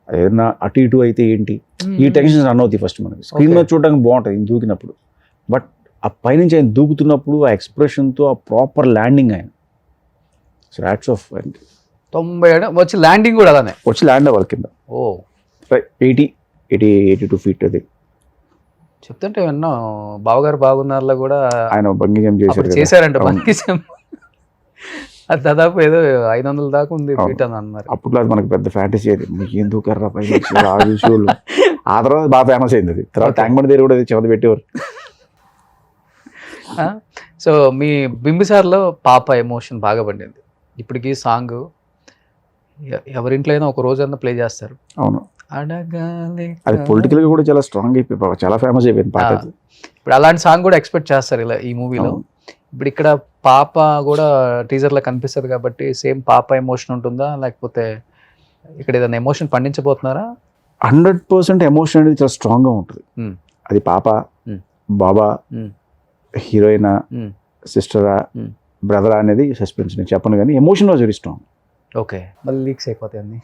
ఏదైనా అటు ఇటు అయితే ఏంటి, ఈ టెన్షన్ రన్ అవుతాయి ఫస్ట్ మనకి. స్క్రీన్ మీద చూడడానికి బాగుంటుంది ఈయన దూకినప్పుడు, బట్ ఆ పైనుంచి ఆయన దూకుతున్నప్పుడు ఆ ఎక్స్ప్రెషన్తో ఆ ప్రాపర్ ల్యాండింగ్ ఆయన హ్యాట్స్ ఆఫ్. 90 వచ్చి ల్యాండింగ్ కూడా అలానే వచ్చి ల్యాండ్ అవ్వాలి కింద. 82 feet అది చెప్తుంటే విన్నా. బావగారు బాగున్నారులో కూడా ఆయన బంగీ జంప్ చేశారంట. బంగీ జంప్ అది దాదాపు ఏదో 500 దాకా ఉంది ఫీట్ అని అన్నారు. అప్పట్లో అది మనకు పెద్ద ఫ్యాంటసీ. అది ఎందుకు కర్రా పై షోలు. ఆ తర్వాత బాగా ఫేమస్ అయింది అది. తర్వాత ట్యాంక్ బండ్ దగ్గర కూడా చెమట పెట్టేవారు. సో మీ బింబిసార్లో పాప ఎమోషన్ బాగా పండింది. ఇప్పటికీ సాంగ్ ఎవరింట్లో అయినా ఒక రోజన్నా ప్లే చేస్తారు. అవును, అడగాలి అది పొలిటికల్ గా కూడా చాలా స్ట్రాంగ్ అయిపోయి చాలా ఫేమస్ అయిపోయింది పాట. ఇప్పుడు అలాంటి సాంగ్ కూడా ఎక్స్పెక్ట్ చేస్తారు ఇలా ఈ మూవీలో. ఇప్పుడు ఇక్కడ పాప కూడా టీజర్లో కనిపిస్తుంది కాబట్టి సేమ్ పాప ఎమోషన్ ఉంటుందా, లేకపోతే ఇక్కడ ఏదైనా ఎమోషన్ పండించబోతున్నారా? 100% ఎమోషన్ అనేది చాలా స్ట్రాంగ్గా ఉంటుంది. అది పాప, బాబా, హీరోయినా, సిస్టరా, బ్రదరా అనేది సస్పెన్స్. నేను చెప్పను కానీ emotion was very strong. Okay, మళ్ళీ లీక్స్ అయిపోతాయి అన్ని.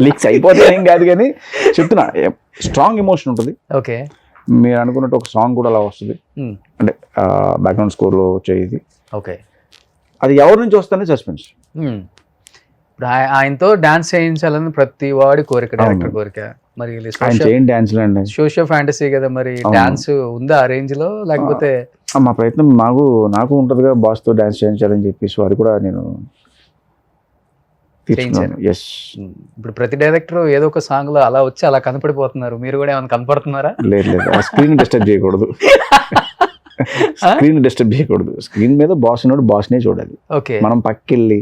లీక్స్ అయిపోతాయి ఏం కాదు కానీ చెప్తున్నా, స్ట్రాంగ్ ఎమోషన్ ఉంటుంది. ఓకే, మీరు అనుకున్నట్టు ఒక సాంగ్ కూడా అలా వస్తుంది, అంటే బ్యాక్గ్రౌండ్ స్కోర్లో వచ్చేది. ఓకే, అది ఎవరి నుంచి వస్తానే సస్పెన్స్. ఇప్పుడు ఆయనతో డాన్స్ చేయించాలని ప్రతి వాడి కోరిక, డైరెక్టర్ కోరిక. మరి ఆయన చేయండి డాన్స్లు అండి, సోషియో ఫ్యాంటసీ కదా, మరి డాన్స్ ఉందా ఆ రేంజ్ లో, లేకపోతే మా ప్రయత్నం నాకు ఉంటుందిగా బాస్తో డాన్స్ చేయించాలని చెప్పేసి అది కూడా నేను తీర్చుకున్నాను. ఎస్. ఇప్పుడు ప్రతి డైరెక్టర్ ఏదో ఒక సాంగ్ లో అలా వచ్చి అలా కనపడిపోతున్నారు, మీరు కూడా ఏమైనా కనపడుతున్నారా? లేదు ఆ స్క్రీన్ డిస్టర్బ్ చేయకూడదు, స్క్రీన్ డిస్టర్బ్ చేయకూడదు. స్క్రీన్ మీద బాస్ ఉన్నాడు, బాస్నే చూడాలి. ఓకే, మనం పక్కెళ్ళి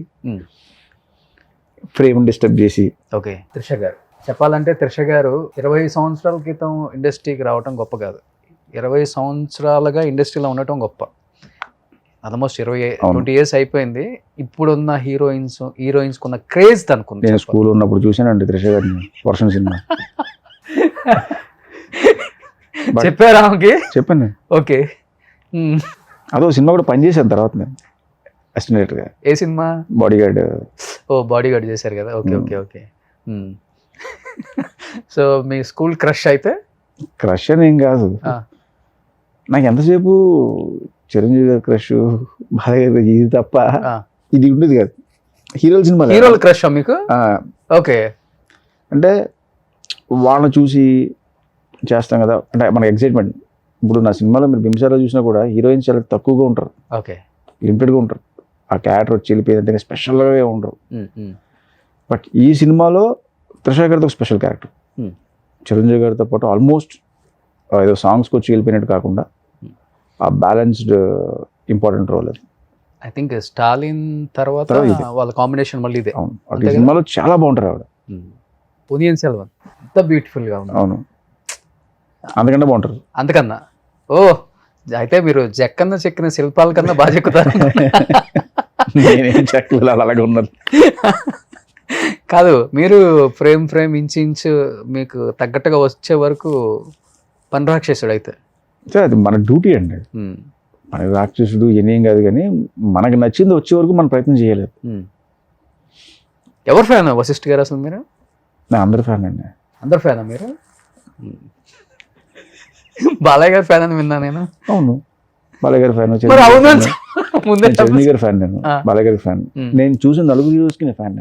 ఫ్రేమ్ డిస్టర్బ్ చేసి. ఓకే. త్రిష గారు చెప్పాలంటే, త్రిష గారు 20 సంవత్సరాల క్రితం ఇండస్ట్రీకి రావటం గొప్ప కాదు, 20 సంవత్సరాలుగా ఇండస్ట్రీలో ఉండటం గొప్ప. ఆల్మోస్ట్ 20 years అయిపోయింది. ఇప్పుడున్న హీరోయిన్స్ కున్న క్రేజ్ అనుకుంది. నేను స్కూల్ ఉన్నప్పుడు చూసానండి త్రిష గారిని, వర్షం సినిమా. చెప్పారా ఆమెకి? చెప్పాను. ఓకే. అదో సినిమా కూడా పనిచేసాను తర్వాత నేను అసిస్టెంట్ గా. ఏ సినిమా? బాడీగార్డ్. ఓ, బాడీగార్డ్ చేశారు కదా. Okay okay okay. సో మీ స్కూల్ క్రష్ అయితే? క్రష్ అని ఏం కాదు, నాకు ఎంతసేపు చిరంజీవి గారి క్రష్, ఇది తప్ప ఇది ఉండేది కాదు. హీరోల క్రష్ మీకు? ఓకే. అంటే వాళ్ళని చూసి చేస్తాం కదా, అంటే మనకి ఎక్సైట్మెంట్. ఇప్పుడు నా సినిమాలో మీరు బింసాలో చూసినా కూడా హీరోయిన్స్ చాలా తక్కువగా ఉంటారు, ఓకే, లిమిటెడ్గా ఉంటారు. ఆ క్యారెక్టర్ వచ్చి వెళ్ళిపోయిందంటే స్పెషల్గా ఉండరు. బట్ ఈ సినిమాలో త్రిష గారితో ఒక స్పెషల్ క్యారెక్టర్, చిరంజీవి గారితో పాటు ఆల్మోస్ట్ ఏదో సాంగ్స్కి వచ్చి వెళ్ళిపోయినట్టు కాకుండా ఆ బ్యాలెన్స్డ్ ఇంపార్టెంట్ రోల్ అది. ఐ థింక్ స్టాలిన్ తర్వాత వాళ్ళ కాంబినేషన్ మళ్ళీ ఇదే. అవును, ఈ సినిమాలో చాలా బాగుంటారు ఆవిడ. పొనియన్ సెల్వన్ ఎంత బ్యూటిఫుల్ గా ఉంది. అవును, అందుకంటే బాగుంటారు. అంతకన్నా ఓ, అయితే మీరు చెక్కిన శిల్పాల కన్నా బాగా చెక్కుతారు. నేనేం చెక్కలేదు, అలాగే ఉన్నది కాదు, మీరు ఫ్రేమ్ ఇంచు మీకు తగ్గట్టుగా వచ్చే వరకు పని రాక్షసుడు అయితే. అది మన డ్యూటీ అండి. మన రాక్షసుడు ఏం కాదు, కానీ మనకు నచ్చింది వచ్చే వరకు మనం ప్రయత్నం చేయలేదు. ఎవరు ఫ్యాన్ వశిష్ఠ గారు అసలు మీరు? నా అందరి ఫ్యాన్ అండి. అందరు ఫ్యానా మీరు? బాలయ్య గారి ఫ్యాన్ అని విన్నా నేను. అవును, బాలయ్య గారి ఫ్యాన్, చిరంజీవి గారి ఫ్యాన్, నేను బాలయ్య గారి ఫ్యాన్. నేను చూసిన నలుగురు హీరోస్కి నేను ఫ్యాన్.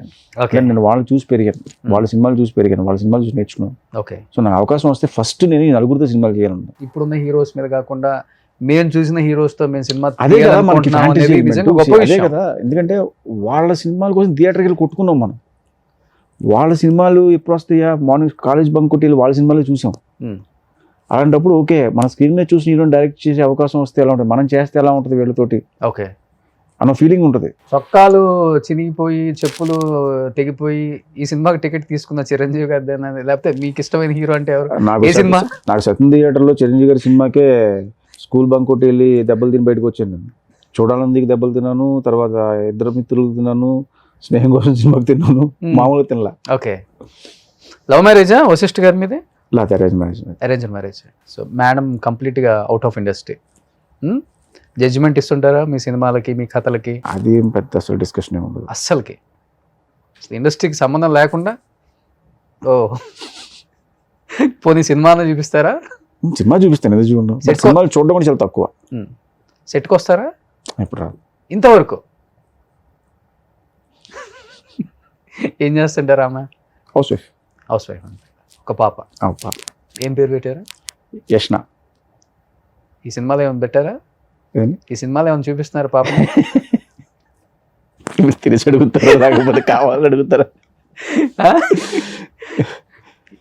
నేను వాళ్ళని చూసి పెరిగాను, వాళ్ళ సినిమాలు చూసి పెరిగాను, వాళ్ళ సినిమాలు చూసి నేర్చుకున్నాను. ఓకే. సో నాకు అవకాశం వస్తే ఫస్ట్ నేను ఈ నలుగురితో సినిమాలు చేయాలను. ఇప్పుడున్న హీరోస్ మీద కాకుండా మేము చూసిన హీరోస్ తో మేము సినిమా అదే కదా మనకి అదే కదా. ఎందుకంటే వాళ్ళ సినిమాల కోసం థియేటర్కి వెళ్ళి కొట్టుకున్నాం మనం. వాళ్ళ సినిమాలు ఎప్పుడు వస్తాయా, మార్నింగ్ కాలేజ్ బంక్ కొట్టి వాళ్ళ సినిమాలు చూసాం. అలాంటప్పుడు ఓకే, మన స్క్రీన్ మీద చూసి హీరోని డైరెక్ట్ చేసే అవకాశం వస్తే ఎలా ఉంటుంది, మనం చేస్తే ఎలా ఉంటుంది వీళ్ళతోటి, ఓకే అన్న ఫీలింగ్ ఉంటుంది. చొక్కాలు చినిగిపోయి చెప్పులు తెగిపోయి ఈ సినిమాకి టికెట్ తీసుకున్న చిరంజీవి గారి, లేకపోతే మీకు ఇష్టమైన హీరో అంటే ఎవరు? నాకు సత్యం థియేటర్లో చిరంజీవి గారి సినిమాకే స్కూల్ బంక్ కొట్టి వెళ్ళి దెబ్బలు తిని బయటకు వచ్చాను నేను. చూడాలందుకు దెబ్బలు తిన్నాను, తర్వాత ఇద్దరు మిత్రులు తిన్నాను, స్నేహం కోసం సినిమాకి తిన్నాను, మామూలుగా తినలా. ఓకే. లవ్ మ్యారేజా వశిష్ఠ గారి మీద? లేకపోతే అరేంజ్ మ్యారేజ్. సో మేడం కంప్లీట్గా అవుట్ ఆఫ్ ఇండస్ట్రీ. జడ్జిమెంట్ ఇస్తుంటారా మీ సినిమాలకి, మీ కథలకి? అది ఏం పెద్ద అసలు డిస్కషన్ ఉండదు అస్సలకి, ఇండస్ట్రీకి సంబంధం లేకుండా. ఓ, పోనీ సినిమాలో చూపిస్తారా? సినిమా చూపిస్తాను, ఎందుకు చూడడం. సినిమాలు చూడడం కూడా చాలా తక్కువ. సెట్కి వస్తారా? ఎప్పుడు రాదు ఇంతవరకు. ఏం చేస్తుంటారా ఆమె? House wife. ఒక పాప. ఏం పేరు పెట్టారు? యష్ణ. ఈ సినిమాలో ఏమైనా పెట్టారా? ఈ సినిమాలో ఏమైనా చూపిస్తున్నారు పాప? తెలిసి అడుగుతారా లేకపోతే కావాలని అడుగుతారా?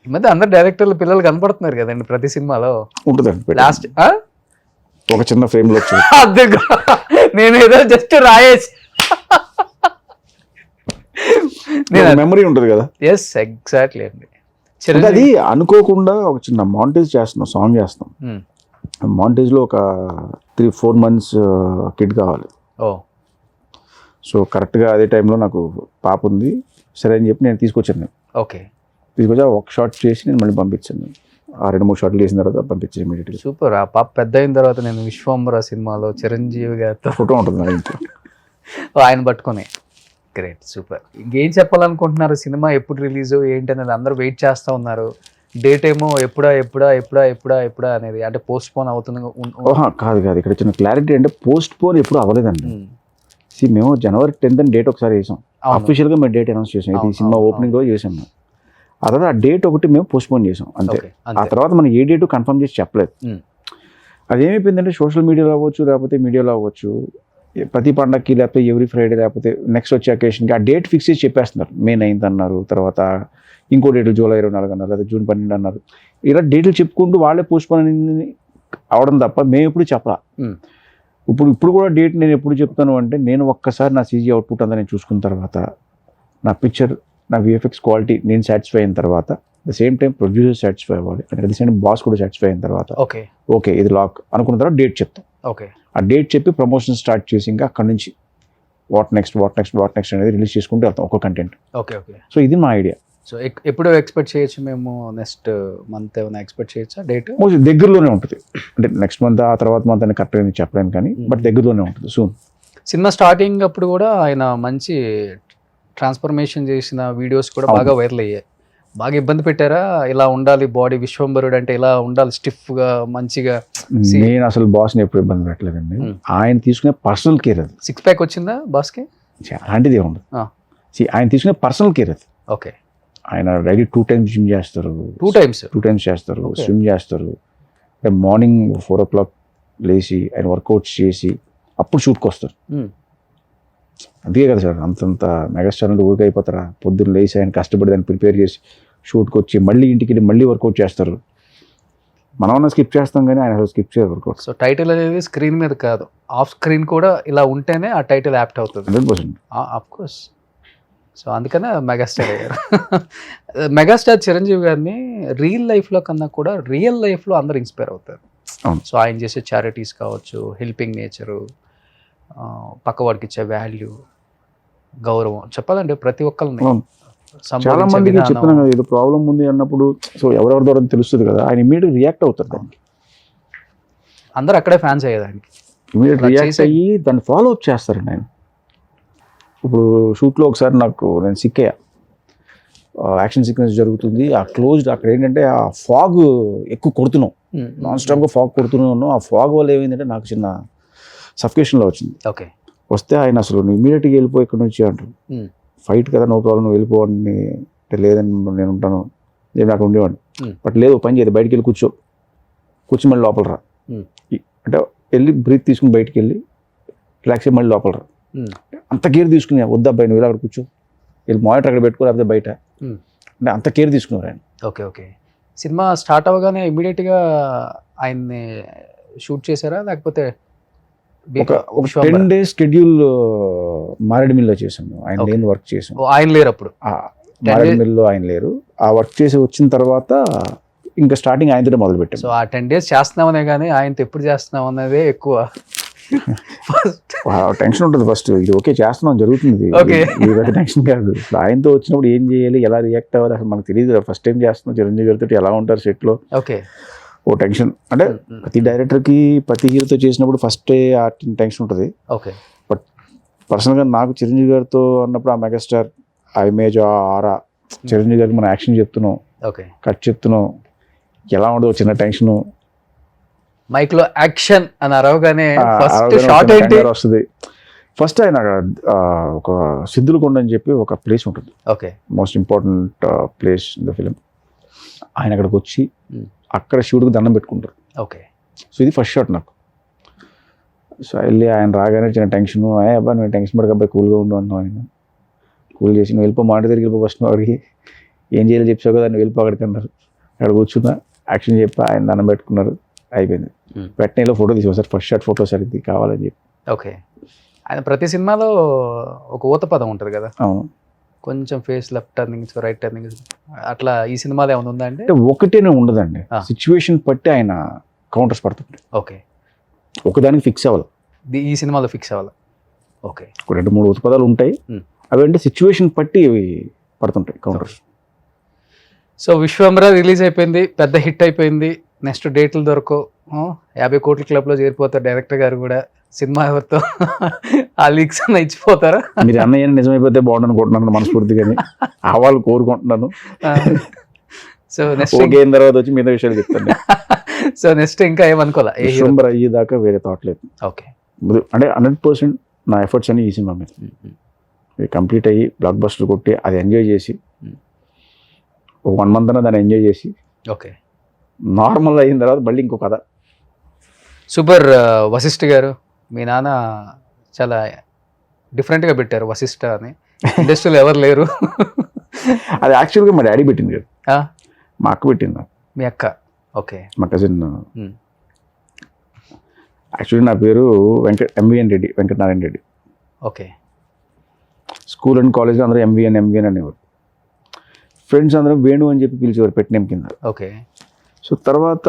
ఈ మధ్య అందరు డైరెక్టర్లు పిల్లలు కనపడుతున్నారు కదండి ప్రతి సినిమాలో. ఉంటుందండి లాస్ట్ ఒక చిన్న ఫ్రేమ్ లో నేను ఏదో జస్ట్ రాయేసి మెమరీ ఉంటుంది కదా. ఎస్, ఎగ్జాక్ట్లీ అండి. అది అనుకోకుండా ఒక చిన్న మాంటేజ్ చేస్తున్నాం, సాంగ్ చేస్తాం. మాంటేజ్ లో ఒక 3-4 months కిడ్ కావాలి. సో కరెక్ట్గా అదే టైంలో నాకు పాప ఉంది, సరే అని చెప్పి నేను తీసుకొచ్చాను. ఓకే. తీసుకొచ్చా ఒక షాట్ చేసి నేను మళ్ళీ పంపించాను. 2-3 షాట్లు చేసిన తర్వాత పంపించాను ఇమీడియట్గా. సూపర్. ఆ పాప పెద్ద అయిన తర్వాత నేను విశ్వంబర సినిమాలో చిరంజీవి గారితో ఫోటో ఉంటుంది నా ఇంట్లో, ఆయన పట్టుకొని. Great, super. ఇంకేం చెప్పాలనుకుంటున్నారు? సినిమా ఎప్పుడు రిలీజ్ ఏంటి అనేది అందరూ వెయిట్ చేస్తూ ఉన్నారు. డేట్ ఏమో ఎప్పుడా అనేది, అంటే పోస్ట్ పోన్ అవుతుంది. కాదు, ఇక్కడ చిన్న క్లారిటీ అంటే పోస్ట్ పోన్ ఎప్పుడు అవ్వలేదండి. మేము January 10th అని డేట్ ఒకసారి వేసాం, అవును. అఫీషియల్గా మేము డేట్ అనౌన్స్ చేసాం, ఇది అవును, సినిమా అవును, ఓపెనింగ్ రోజు చేసాం మేము. ఆ తర్వాత ఆ డేట్ ఒకటి మేము పోస్ట్పోన్ చేసాం అంతే. Okay, ఆ అంతే. తర్వాత మనం ఏ డేటు కన్ఫర్మ్ చేసి చెప్పలేదు. Hmm. అదేమైపోయిందంటే సోషల్ మీడియాలో అవ్వచ్చు లేకపోతే మీడియాలో అవ్వచ్చు, ప్రతి పండగకి లేకపోతే ఎవ్రీ ఫ్రైడే లేకపోతే నెక్స్ట్ వచ్చే అకేషన్కి ఆ డేట్ ఫిక్స్ చేసి చెప్పేస్తున్నారు. May 9th అన్నారు, తర్వాత ఇంకో డేట్ July 24 అన్నారు, లేదా June 12 అన్నారు. ఇలా డేట్లు చెప్పుకుంటూ వాళ్ళే పోస్ట్పోన్ అవడం తప్ప మేము ఎప్పుడు చెప్పలా. Hmm. ఇప్పుడు కూడా డేట్ నేను ఎప్పుడు చెప్తాను అంటే, నేను ఒక్కసారి నా CG అవుట్పుట్ అంతా నేను చూసుకున్న తర్వాత, నా పిక్చర్, నా VFX క్వాలిటీ నేను సాటిస్ఫై అయిన తర్వాత, the same time producer satisfy అవ్వాలి, at the same time boss కూడా సాటిస్ఫై అయిన తర్వాత ఓకే ఇది లాక్ అనుకున్న తర్వాత డేట్ చెప్తాం. ఓకే, ఆ డేట్ చెప్పి ప్రమోషన్ స్టార్ట్ చేసి ఇంకా అక్కడి నుంచి వాట్ నెక్స్ట్ అనేది రిలీజ్ చేసుకుంటూ వెళ్తాం ఒక కంటెంట్. Okay, okay. సో ఇది మా ఐడియా. సో ఎప్పుడు ఎక్స్పెక్ట్ చేయొచ్చు మేము? నెక్స్ట్ మంత్ ఏమైనా ఎక్స్పెక్ట్ చేయొచ్చా డేట్? మోస్ట్లీ దగ్గరలోనే ఉంటుంది, అంటే నెక్స్ట్ మంత్ ఆ తర్వాత మంత్ అని కరెక్ట్గా చెప్పలేను కానీ బట్ దగ్గరలోనే ఉంటుంది సూన్. సినిమా స్టార్టింగ్ అప్పుడు కూడా ఆయన మంచి ట్రాన్స్ఫర్మేషన్ చేసిన వీడియోస్ కూడా బాగా వైరల్ అయ్యాయి. బాగా ఇబ్బంది పెట్టారా? ఇలా ఉండాలి బాడీ, విశ్వంబరుడు అంటే ఇలా ఉండాలి, స్టిఫ్గా మంచిగా. నేను అసలు బాస్ని ఎప్పుడు ఇబ్బంది పెట్టలేదండి. ఆయన తీసుకునే పర్సనల్ కేర్ అది. 6 ప్యాక్ వచ్చిందా బాస్కి? అలాంటిది ఏముండదు. ఆయన తీసుకునే పర్సనల్ కేర్ అది. ఓకే. ఆయన డైలీ 2 times జిమ్ చేస్తారు, 2 times చేస్తారు, స్విమ్ చేస్తారు. అంటే మార్నింగ్ 4 o'clock లేచి ఆయన వర్కౌట్స్ చేసి అప్పుడు షూట్కి వస్తారు. అందుకే కదా సార్ అంతంత మెగాస్టార్ నుండి ఊరికి అయిపోతారా? పొద్దున్న లేచి ఆయన కష్టపడి దాన్ని ప్రిపేర్ చేసి షూట్కి వచ్చి మళ్ళీ ఇంటికి వెళ్ళి మళ్ళీ వర్కౌట్ చేస్తారు. మనం స్కిప్ చేస్తాం కానీ ఆయన స్కిప్ చేయరు వర్కౌట్. సో టైటిల్ అనేది స్క్రీన్ మీద కాదు, ఆఫ్ స్క్రీన్ కూడా ఇలా ఉంటేనే ఆ టైటిల్ యాప్ట్ అవుతుంది. 100%. Of course. సో అందుకనే మెగాస్టార్ అయ్యారు. మెగాస్టార్ చిరంజీవి గారిని రియల్ లైఫ్లో కన్నా కూడా రియల్ లైఫ్లో అందరు ఇన్స్పైర్ అవుతారు. సో ఆయన చేసే చారిటీస్ కావచ్చు, హెల్పింగ్ నేచరు, పక్కవాడికి ఇచ్చే వాల్యూ, గౌరవం, చెప్పాలంటే ప్రతి ఒక్కరిని చాలా మందికి చెప్తున్నాం కదా, ఏదో ప్రాబ్లం ఉంది అన్నప్పుడు సో ఎవరెవరి ద్వారా తెలుస్తుంది కదా, ఆయన ఇమీడియట్ రియాక్ట్ అవుతారు దానికి. అందరు అక్కడే ఫ్యాన్స్ అయ్యేది ఆయనకి. ఇమీడియట్ రియాక్ట్ అయ్యి దాన్ని ఫాలో అప్ చేస్తారండి ఆయన. ఇప్పుడు షూట్లో ఒకసారి నేను సిక్ అయ్యా, యాక్షన్ సీక్వెన్స్ జరుగుతుంది, ఆ క్లోజ్డ్ అక్కడ ఏంటంటే ఆ ఫాగ్ ఎక్కువ కొడుతున్నాం, నాన్ స్టాప్గా ఫాగ్ కొడుతున్నాను. ఆ ఫాగ్ వల్ల ఏమైందంటే నాకు చిన్న సఫికేషన్లో వచ్చింది. ఓకే. వస్తే ఆయన అసలు ఇమీడియట్గా వెళ్ళిపో ఇక్కడ నుంచి అంటారు. ఫైట్ కదా, నో ప్రాబ్లం, నువ్వు వెళ్ళిపోవాడిని అంటే లేదని నేను ఉంటాను, నేను అక్కడ ఉండేవాడిని. బట్ లేదు, పని చేయదు, బయటికి వెళ్ళి కూర్చొని మళ్ళీ లోపల రా అంటే వెళ్ళి బ్రీత్ తీసుకుని బయటికి వెళ్ళి రిలాక్స్ అయ్యి మళ్ళీ లోపల రా. అంత కేర్ తీసుకున్నా, వద్దబ్బాయి నువ్వు ఇలా అక్కడ కూర్చో, వెళ్ళి మానిటర్ అక్కడ పెట్టుకో లేకపోతే బయట అంటే అంత కేర్ తీసుకున్నారు ఆయన. Okay, okay. సినిమా స్టార్ట్ అవ్వగానే ఇమీడియట్గా ఆయన్ని షూట్ చేశారా లేకపోతే ఒక 10 days షెడ్యూల్ మారేడుమిల్లో చేసాం, ఆయన లేని వర్క్ చేసాం. ఆయన లేరు అప్పుడు? మారేడుమిల్లో ఆయన లేరు. ఆ వర్క్ చేసి వచ్చిన తర్వాత ఇంకా స్టార్టింగ్ ఆయనతో మొదలు పెట్టాం. సో ఆ 10 days చేస్తున్నామనే కానీ ఆయనతో ఎప్పుడు చేస్తున్నాం అన్నదే ఎక్కువ టెన్షన్ ఉంటుంది. ఫస్ట్ ఇది ఓకే చేస్తున్నాం జరుగుతుంది, టెన్షన్ కాదు. ఆయనతో వచ్చినప్పుడు ఏం చేయాలి, ఎలా రియాక్ట్ అవ్వాలి అసలు మనకు తెలియదు. ఫస్ట్ టైం చేస్తున్నాం, చిరంజీవి గారితో ఎలా ఉంటారు సెట్లో, ఓకే, ఓ టెన్షన్. అంటే ప్రతి డైరెక్టర్కి ప్రతి హీరోతో చేసినప్పుడు ఫస్ట్ ఆ టెన్షన్ ఉంటుంది. ఓకే. బట్ పర్సనల్గా నాకు చిరంజీవి గారితో అన్నప్పుడు ఆ మెగాస్టార్, ఆ ఇమేజ్, ఆ ఆరా, చిరంజీవి గారికి మనం యాక్షన్ చెప్తున్నాం, ఓకే, కట్ చెప్తున్నాం, ఎలా ఉండదు చిన్న టెన్షన్. మైక్ లో యాక్షన్ అని అరవగానే ఫస్ట్ షాట్ ఏంటి వస్తుంది? ఫస్ట్ ఆయన ఒక సిద్ధులకొండ అని చెప్పి ఒక ప్లేస్ ఉంటుంది, okay, most important place in the film. ఆయన అక్కడికి వచ్చి అక్కడ శివుడికి దండం పెట్టుకుంటారు. ఓకే. సో ఇది ఫస్ట్ షాట్ నాకు. సో వెళ్ళి ఆయన రాగానే చిన్న టెన్షన్, అబ్బాయి నువ్వు టెన్షన్ పడక అబ్బాయి కూల్గా ఉండు అన్నావు. ఆయన కూల్ చేసి నువ్వు వెళ్ళిపో, మాట దగ్గరికి వెళ్ళిపో, ఫస్ట్ నువ్వు అడిగి ఏం చేయాలి చెప్పావు కదా, నువ్వు వెళ్ళిపో అక్కడికి అన్నారు. అక్కడ కూర్చున్నా, యాక్షన్ చెప్పి ఆయన దండం పెట్టుకున్నారు, అయిపోయింది. వెంటనే ఫోటో తీసుకో, ఫస్ట్ షాట్ ఫోటో సార్ ఇది కావాలని చెప్పి. ఓకే. ఆయన ప్రతి సినిమాలో ఒక ఊత పదం ఉంటుంది కదా, అవును, కొంచెం face left turnings right turnings, అట్లా ఈ సినిమాలో ఏమైనా ఉందా అంటే? ఒకటేనే ఉండదండి, సిచ్యువేషన్ బట్టి ఆయన కౌంటర్స్ పడుతుంది. ఓకే. ఒకదానికి ఫిక్స్ అవ్వాలి, ఈ సినిమాలో ఫిక్స్ అవ్వాలి. ఓకే. 2-3 ఉత్పదాలు ఉంటాయి, అవి అంటే సిచ్యువేషన్ బట్టి అవి పడుతుంటాయి కౌంటర్స్. సో విశ్వంబర రిలీజ్ అయిపోయింది, పెద్ద హిట్ అయిపోయింది. నెక్స్ట్ డేట్లు దొరకవు, 50 కోట్ల క్లబ్లో చేరిపోతారు డైరెక్టర్ గారు కూడా. సినిమా ఎవరితో ఆ లీక్స్ అన్న ఇచ్చిపోతారా? మీరు అన్నయ్య నిజమైపోతే బాగుండు అనుకుంటున్నాను మనస్ఫూర్తిగాని, అవ్వాలి కోరుకుంటున్నాను. సో నెక్స్ట్ అయిన తర్వాత వచ్చి మిగతా విషయాలు చెప్తాను. సో నెక్స్ట్ ఇంకా ఏమనుకోలే, విశ్వంబర అయ్యేదాకా వేరే థాట్ లేదు. ఓకే. అంటే 100% నా ఎఫర్ట్స్ అన్ని ఈ సినిమా మీద కంప్లీట్ అయ్యి బ్లాక్ బస్టర్ కొట్టి అది ఎంజాయ్ చేసి ఒక 1 month అన్న దాన్ని ఎంజాయ్ చేసి ఓకే, నార్మల్ అయిన తర్వాత మళ్ళీ ఇంకో కథ. సూపర్. వశిష్ఠ గారు, మీ నాన్న చాలా డిఫరెంట్గా పెట్టారు వశిష్ఠ అని, ఇండస్ట్రీలో ఎవరు లేరు. అది యాక్చువల్గా మా డాడీ పెట్టింది కదా, ఆ, మా అక్క పెట్టింది నాకు, మీ అక్క. ఓకే. మా కజిన్. యాక్చువల్లీ నా పేరు MVN Reddy, Venkatanarayana Reddy. Okay. School and కాలేజ్లో అందరూ ఎంవిఎన్ అనేవారు. ఫ్రెండ్స్ అందరూ వేణు అని చెప్పి పిలిచేవారు పెట్టి నేమ్ కింద. ఓకే. సో తర్వాత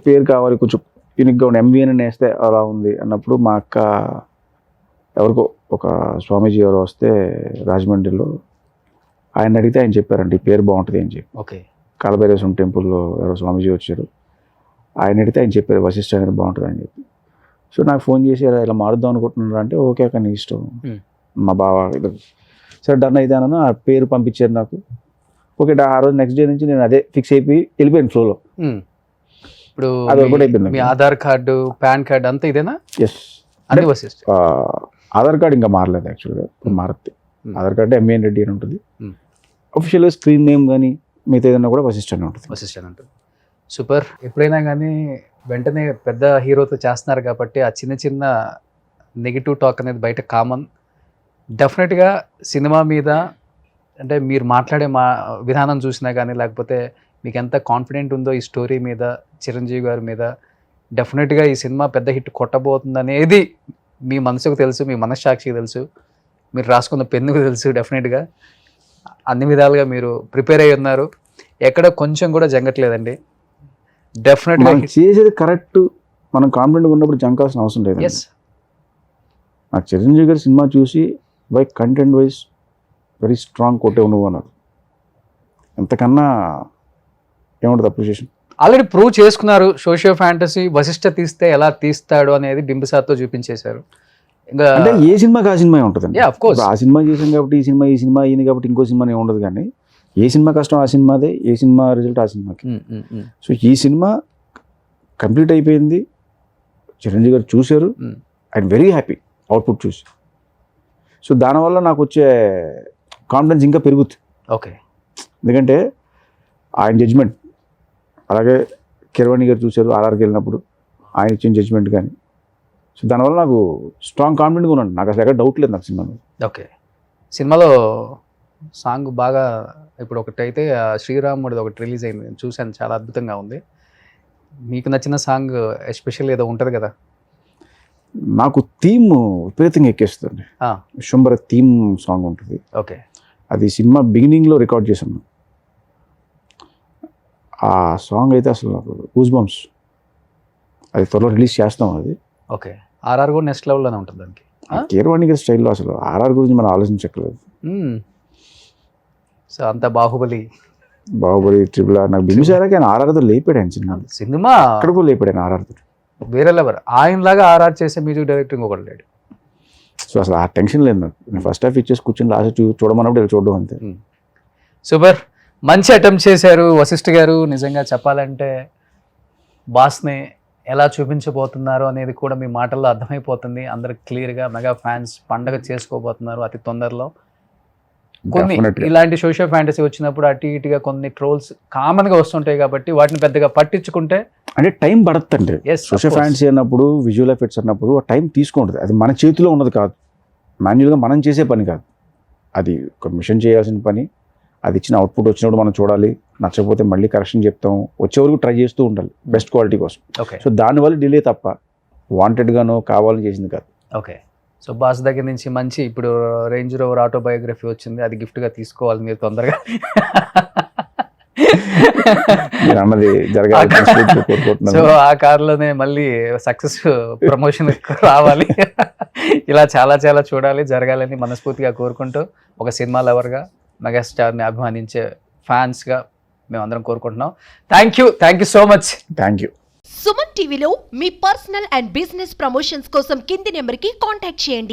పేరు కావాలి కొంచెం యూనిక్గా ఉండి ఎంవిఎన్ అని వేస్తే అలా ఉంది అన్నప్పుడు మా అక్క ఎవరికో ఒక స్వామీజీ ఎవరో వస్తే రాజమండ్రిలో ఆయన అడిగితే ఆయన చెప్పారండి ఈ పేరు బాగుంటుంది అని చెప్పి. ఓకే. కాలభైరవేశ్వరం టెంపుల్లో ఎవరో స్వామీజీ వచ్చారు, ఆయన అడిగితే ఆయన చెప్పారు వశిష్ఠ అనేది బాగుంటుంది అని చెప్పి. సో నాకు ఫోన్ చేసి ఇలా మారుద్దాం అనుకుంటున్నారు అంటే ఓకే అక్క నీ ఇష్టం. మా బావ సరే డన్ అయితే అన్నాను, ఆ పేరు పంపించారు నాకు. ఓకే, ఆ రోజు నెక్స్ట్ డే నుంచి నేను అదే ఫిక్స్ అయిపోయి వెళ్ళిపోయాను ఫ్లోలో. ఇప్పుడు అది ఒకటి అయిపోయింది. మీ ఆధార్ కార్డు, పాన్ కార్డు అంతా ఇదేనా? ఎస్. అన్ని వశిష్ఠ. ఆధార్ కార్డు ఇంకా మారలేదు యాక్చువల్గా, మారుతుంది. ఆధార్ కార్డు ఎంవిఎన్ రెడ్డి అని ఉంటుంది. అఫీషియల్గా స్క్రీన్ నేమ్ కానీ మిగతా ఏదైనా కూడా వశిష్ఠ అని ఉంటుంది. వశిష్ఠ అని ఉంటుంది. సూపర్. ఎప్పుడైనా కానీ వెంటనే పెద్ద హీరోతో చేస్తున్నారు కాబట్టి ఆ చిన్న చిన్న నెగిటివ్ టాక్ అనేది బయట కామన్. డెఫినెట్గా సినిమా మీద అంటే మీరు మాట్లాడే విధానం చూసినా కానీ లేకపోతే మీకు ఎంత కాన్ఫిడెంట్ ఉందో ఈ స్టోరీ మీద, చిరంజీవి గారి మీద, డెఫినెట్గా ఈ సినిమా పెద్ద హిట్ కొట్టబోతుంది అనేది మీ మనసుకు తెలుసు, మీ మనస్సాక్షికి తెలుసు, మీరు రాసుకున్న పెన్నుకు తెలుసు. డెఫినెట్గా అన్ని విధాలుగా మీరు ప్రిపేర్ అయ్యి ఉన్నారు, ఎక్కడ కొంచెం కూడా జంగట్లేదండి. డెఫినెట్గా చేసేది కరెక్ట్, మనం కాన్ఫిడెంట్గా ఉన్నప్పుడు జంకాల్సిన అవసరం లేదు. ఎస్. నాకు చిరంజీవి గారి సినిమా చూసి by content wise very strong కొట్టే నువ్వు అన్నారు. ఎంతకన్నా ఏముంటుంది అప్రిషియేషన్. ఆల్రెడీ ప్రూవ్ చేసుకున్నారు. సోషియో ఫ్యాంటసీ వశిష్ఠ తీస్తే ఎలా తీస్తాడు అనేది బింబిసార్తో చూపించేశారు. ఇంకా అంటే ఏ సినిమాకి ఆ సినిమా ఉంటుందండి. ఆఫ్ కోర్స్ ఆ సినిమా చేసాం కాబట్టి ఈ సినిమా అయింది కాబట్టి ఇంకో సినిమా ఉండదు. కానీ ఏ సినిమా కష్టం ఆ సినిమాదే, ఏ సినిమా రిజల్ట్ ఆ సినిమాకి. సో ఈ సినిమా కంప్లీట్ అయిపోయింది, చిరంజీవి గారు చూశారు, ఐఎమ్ వెరీ హ్యాపీ అవుట్పుట్ చూసి. సో దానివల్ల నాకు వచ్చే కాన్ఫిడెన్స్ ఇంకా పెరుగుతుంది. ఓకే. ఎందుకంటే ఆయన జడ్జ్మెంట్, అలాగే కిరవాణి గారు చూశారు ఆర్ఆర్కి వెళ్ళినప్పుడు ఆయన ఇచ్చిన జడ్జ్మెంట్ కానీ. సో దానివల్ల నాకు స్ట్రాంగ్ కాన్ఫిడెంట్గా ఉన్నాను, నాకు అసలు ఎక్కడ డౌట్ లేదు నాకు సినిమా మీద. ఓకే. సినిమాలో సాంగ్ బాగా ఇప్పుడు ఒకటైతే శ్రీరాముడిది ఒకటి రిలీజ్ అయింది, నేను చూశాను, చాలా అద్భుతంగా ఉంది. మీకు నచ్చిన సాంగ్ ఎస్పెషల్ ఏదో ఉంటుంది కదా? నాకు థీమ్ విపరీతంగా ఎక్కేస్తుంది. విశ్వంబర థీమ్ సాంగ్ ఉంటుంది. ఓకే. అది సినిమా బిగినింగ్లో రికార్డ్ చేశాను. ఆ సాంగ్ అయితే అసలు నాకు గూస్ బంప్స్. అది త్వరలో రిలీజ్ చేస్తాం అది. ఓకే. ఆర్ఆర్ కూడా నెక్స్ట్ లెవెల్లోనే ఉంటుంది దానికి. కీరవాణి గారి స్టైల్లో అసలు ఆర్ఆర్ గురించి మనం ఆలోచించక్కర్లేదు. సో అంత బాహుబలి ట్రిపుల్ ఆర్ నాకు బింబిసారాకి ఆయన ఆర్ఆర్తో లేపాడు. ఆయన సినిమా అక్కడికో లేపాడు ఆయన ఆర్ఆర్తో. వేరే లెవెల్. ఆయనలాగా ఆర్ఆర్ చేసే మ్యూజిక్ డైరెక్టర్ ఇంకొకటి లేడు. సో అసలు ఆ టెన్షన్ లేదు నాకు. నేను ఫస్ట్ హాఫ్ ఇచ్చేసి కూర్చొని లాస్ట్ చూడమన్నప్పుడు చూడడం అంతే. సూపర్. మంచి అటెంప్ట్ చేశారు వశిష్ఠ గారు. నిజంగా చెప్పాలంటే బాస్ని ఎలా చూపించబోతున్నారు అనేది కూడా మీ మాటల్లో అర్థమైపోతుంది. అందరికి క్లియర్గా మెగా ఫ్యాన్స్ పండగ చేసుకోబోతున్నారు అతి తొందరలో. కొన్ని ఇలాంటి సోషల్ ఫ్యాంటసీ వచ్చినప్పుడు అటు ఇటుగా కొన్ని ట్రోల్స్ కామన్గా వస్తుంటాయి కాబట్టి వాటిని పెద్దగా పట్టించుకుంటే అంటే టైం పడుతుందండి. సోషల్ ఫ్యాంటసీ అన్నప్పుడు, విజువల్ ఎఫెక్ట్స్ అన్నప్పుడు ఆ టైం తీసుకుంటుంది. అది మన చేతిలో ఉన్నది కాదు, మాన్యువల్గా మనం చేసే పని కాదు. అది ఒక మిషన్ చేయాల్సిన పని. అది ఇచ్చిన అవుట్పుట్ వచ్చినప్పుడు మనం చూడాలి, నచ్చకపోతే మళ్ళీ కరెక్షన్ చెప్తాం, వచ్చే వరకు ట్రై చేస్తూ ఉండాలి బెస్ట్ క్వాలిటీ కోసం. ఓకే. సో దానివల్ల డిలే తప్ప వాంటెడ్గానో కావాలని చేసింది కాదు. ఓకే. సో బాస్ దగ్గర నుంచి మంచి ఇప్పుడు రేంజ్ రోవర్ ఆటోబయోగ్రఫీ వచ్చింది, అది గిఫ్ట్గా తీసుకోవాలి మీరు తొందరగా. అన్నది జరగాలి. సో ఆ కార్లోనే మళ్ళీ సక్సెస్ ప్రమోషన్ రావాలి. ఇలా చాలా చాలా చూడాలి, జరగాలని మనస్ఫూర్తిగా కోరుకుంటూ ఒక సినిమా లవర్గా, మెగాస్టార్ని అభిమానించే ఫ్యాన్స్గా మేమందరం కోరుకుంటున్నాం. Thank you so much. Thank you. Suman టీవీలో మీ పర్సనల్ అండ్ బిజినెస్ ప్రమోషన్స్ కోసం కింది నెంబర్కి కాంటాక్ట్ చేయండి.